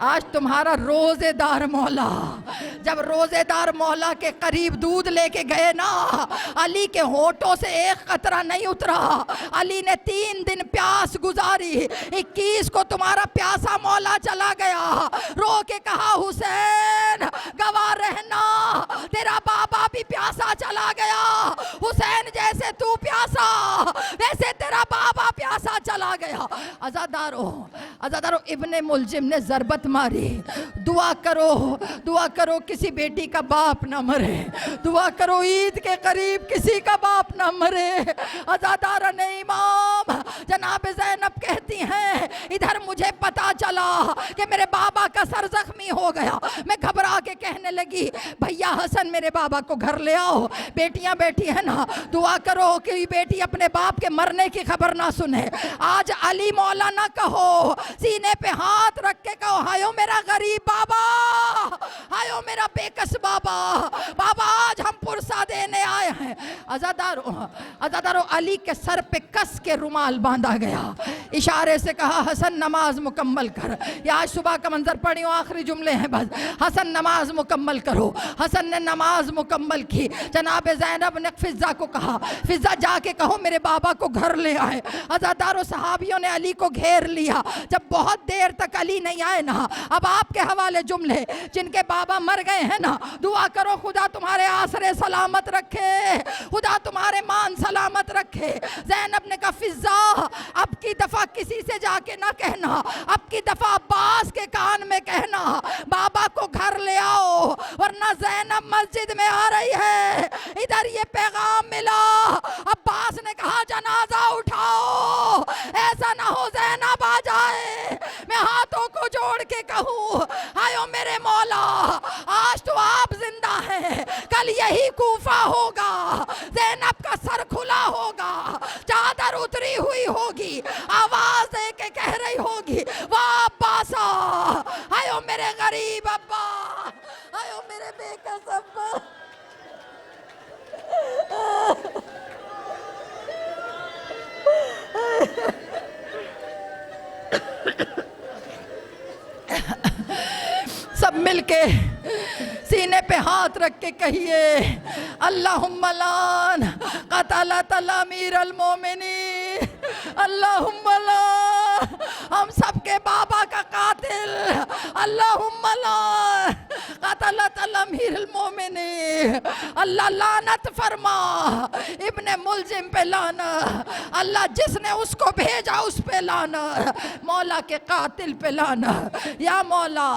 آج تمہارا روزے دار مولا، جب روزے دار مولا کے قریب دودھ لے کے گئے نا، علی کے ہونٹوں سے ایک قطرہ نہیں اترا۔ علی نے 3 دن پیاس گزاری، 21 کو تمہارا پیاسا مولا چلا گیا۔ رو کے کہا حسین گواہ رہنا تیرا بابا بھی پیاسا چلا گیا، حسین جیسے تو پیاسا ویسے تیرا بابا پیاسا چلا گیا۔ عزاداروں ابن ملجم نے ضربت ماری۔ دعا کرو کسی بیٹی کا باپ نہ مرے، دعا کرو عید کے قریب کسی کا باپ نہ مرے۔ عزادارہ نے امام جناب زینب کہتی ہیں ادھر مجھے پتا چلا کہ میرے بابا کا سر زخمی ہو گیا، میں گھبرا کے کہنے لگی بھیا حسن میرے بابا کو گھر لے آؤ، بیٹیاں بیٹھی ہیں نا، دعا کرو کہ بیٹی اپنے باپ کے مرنے کی خبر نہ سنے۔ آج علی مولا نہ کہو، سینے پہ ہاتھ رکھ کے کہو ہائیو میرا غریب بابا، ہائیو میرا بے کس بابا، بابا آج ہم پرسہ دینے آئے ہیں۔ عزاداروں علی کے سر پہ کس کے رومال باندھا گیا، اشارے سے کہا حسن نماز مکمل کر۔ یہ آج صبح کا منظر پڑھی ہوں، آخری جملے ہیں بس، حسن نماز مکمل کرو۔ حسن نے نماز مکمل کی۔ جناب زینب نے فضہ کو کہا فضہ جا کے کہو میرے بابا کو گھر لے آئے۔ عزاداروں صحابیوں نے علی کو گھیر لیا۔ جب بہت دیر تک علی نہیں آئے نا، اب آپ کے حوالے جملے، جن کے بابا مر گئے ہیں نا، دعا کرو خدا تمہارے آسرے سلامت رکھے، خدا تمہارے مان سلامت رکھے۔ زینب نے کہا فضہ اب کی دفعہ کسی سے جا جا کے نہ کہنا، اب کی دفعہ عباس کے کان میں کہنا بابا کو گھر لے آؤ ورنہ زینب مسجد میں آ رہی ہے۔ ادھر یہ پیغام ملا، عباس نے کہا جنازہ اٹھاؤ، ایسا نہ ہو زینب آ جائے۔ میں ہاتھوں کو جوڑ کے کہوں آئیو میرے مولا، آج تو آپ زندہ ہیں، کل یہی کوفہ ہوگا، زینب کا سر کھلا ہوگا، چادر اتری ہوئی ہوگی، آواز دے کے کہہ رہی ہوگی واہ عباسا، آئیو میرے غریب ابا، آئیو میرے بے کس ابا۔ سب مل کے سینے پہ ہاتھ رکھ کے کہیے اللہم لان قتلت الامیر المومنین، اللہم لان ہم سب کے بابا کا قاتل، اللہم لان قتلت الامیر المومنین، اللہ لعنت فرما ابن ملجم پہ لعنت، اللہ جس نے اس کو بھیجا اس پہ لعنت، مولا کے قاتل پہ لعنت۔ یا مولا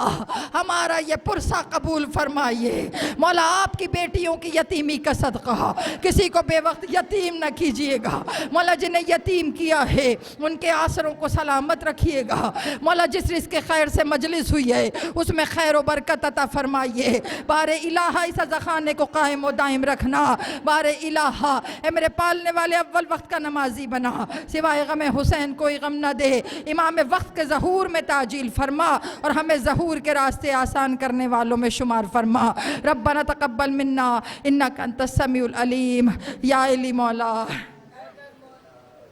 ہمارا یہ پرسہ قبول فرمائیے، مولا آپ کی بیٹیوں کی یتیمی کا صدقہ کسی کو بے وقت یتیم نہ کیجئے گا، مولا جنہیں یتیم کیا ہے ان کے آسروں کو سلامت رکھیے گا، مولا جس رزق خیر سے مجلس ہوئی ہے اس میں خیر و برکت عطا فرمائیے، بار الہ اس زخانے کو قائم و دائم رکھنا، بار الہ اے میرے پالنے والے اول وقت کا نمازی بنا، سوائے غم حسین کوئی غم نہ دے، امام وقت کے ظہور میں تعجیل فرما اور ہمیں ظہور کے راستے آسان کرنے والوں میں شمار فرما، ربنا تقبل منا انک انت السمیع العلیم، یا علی مولا۔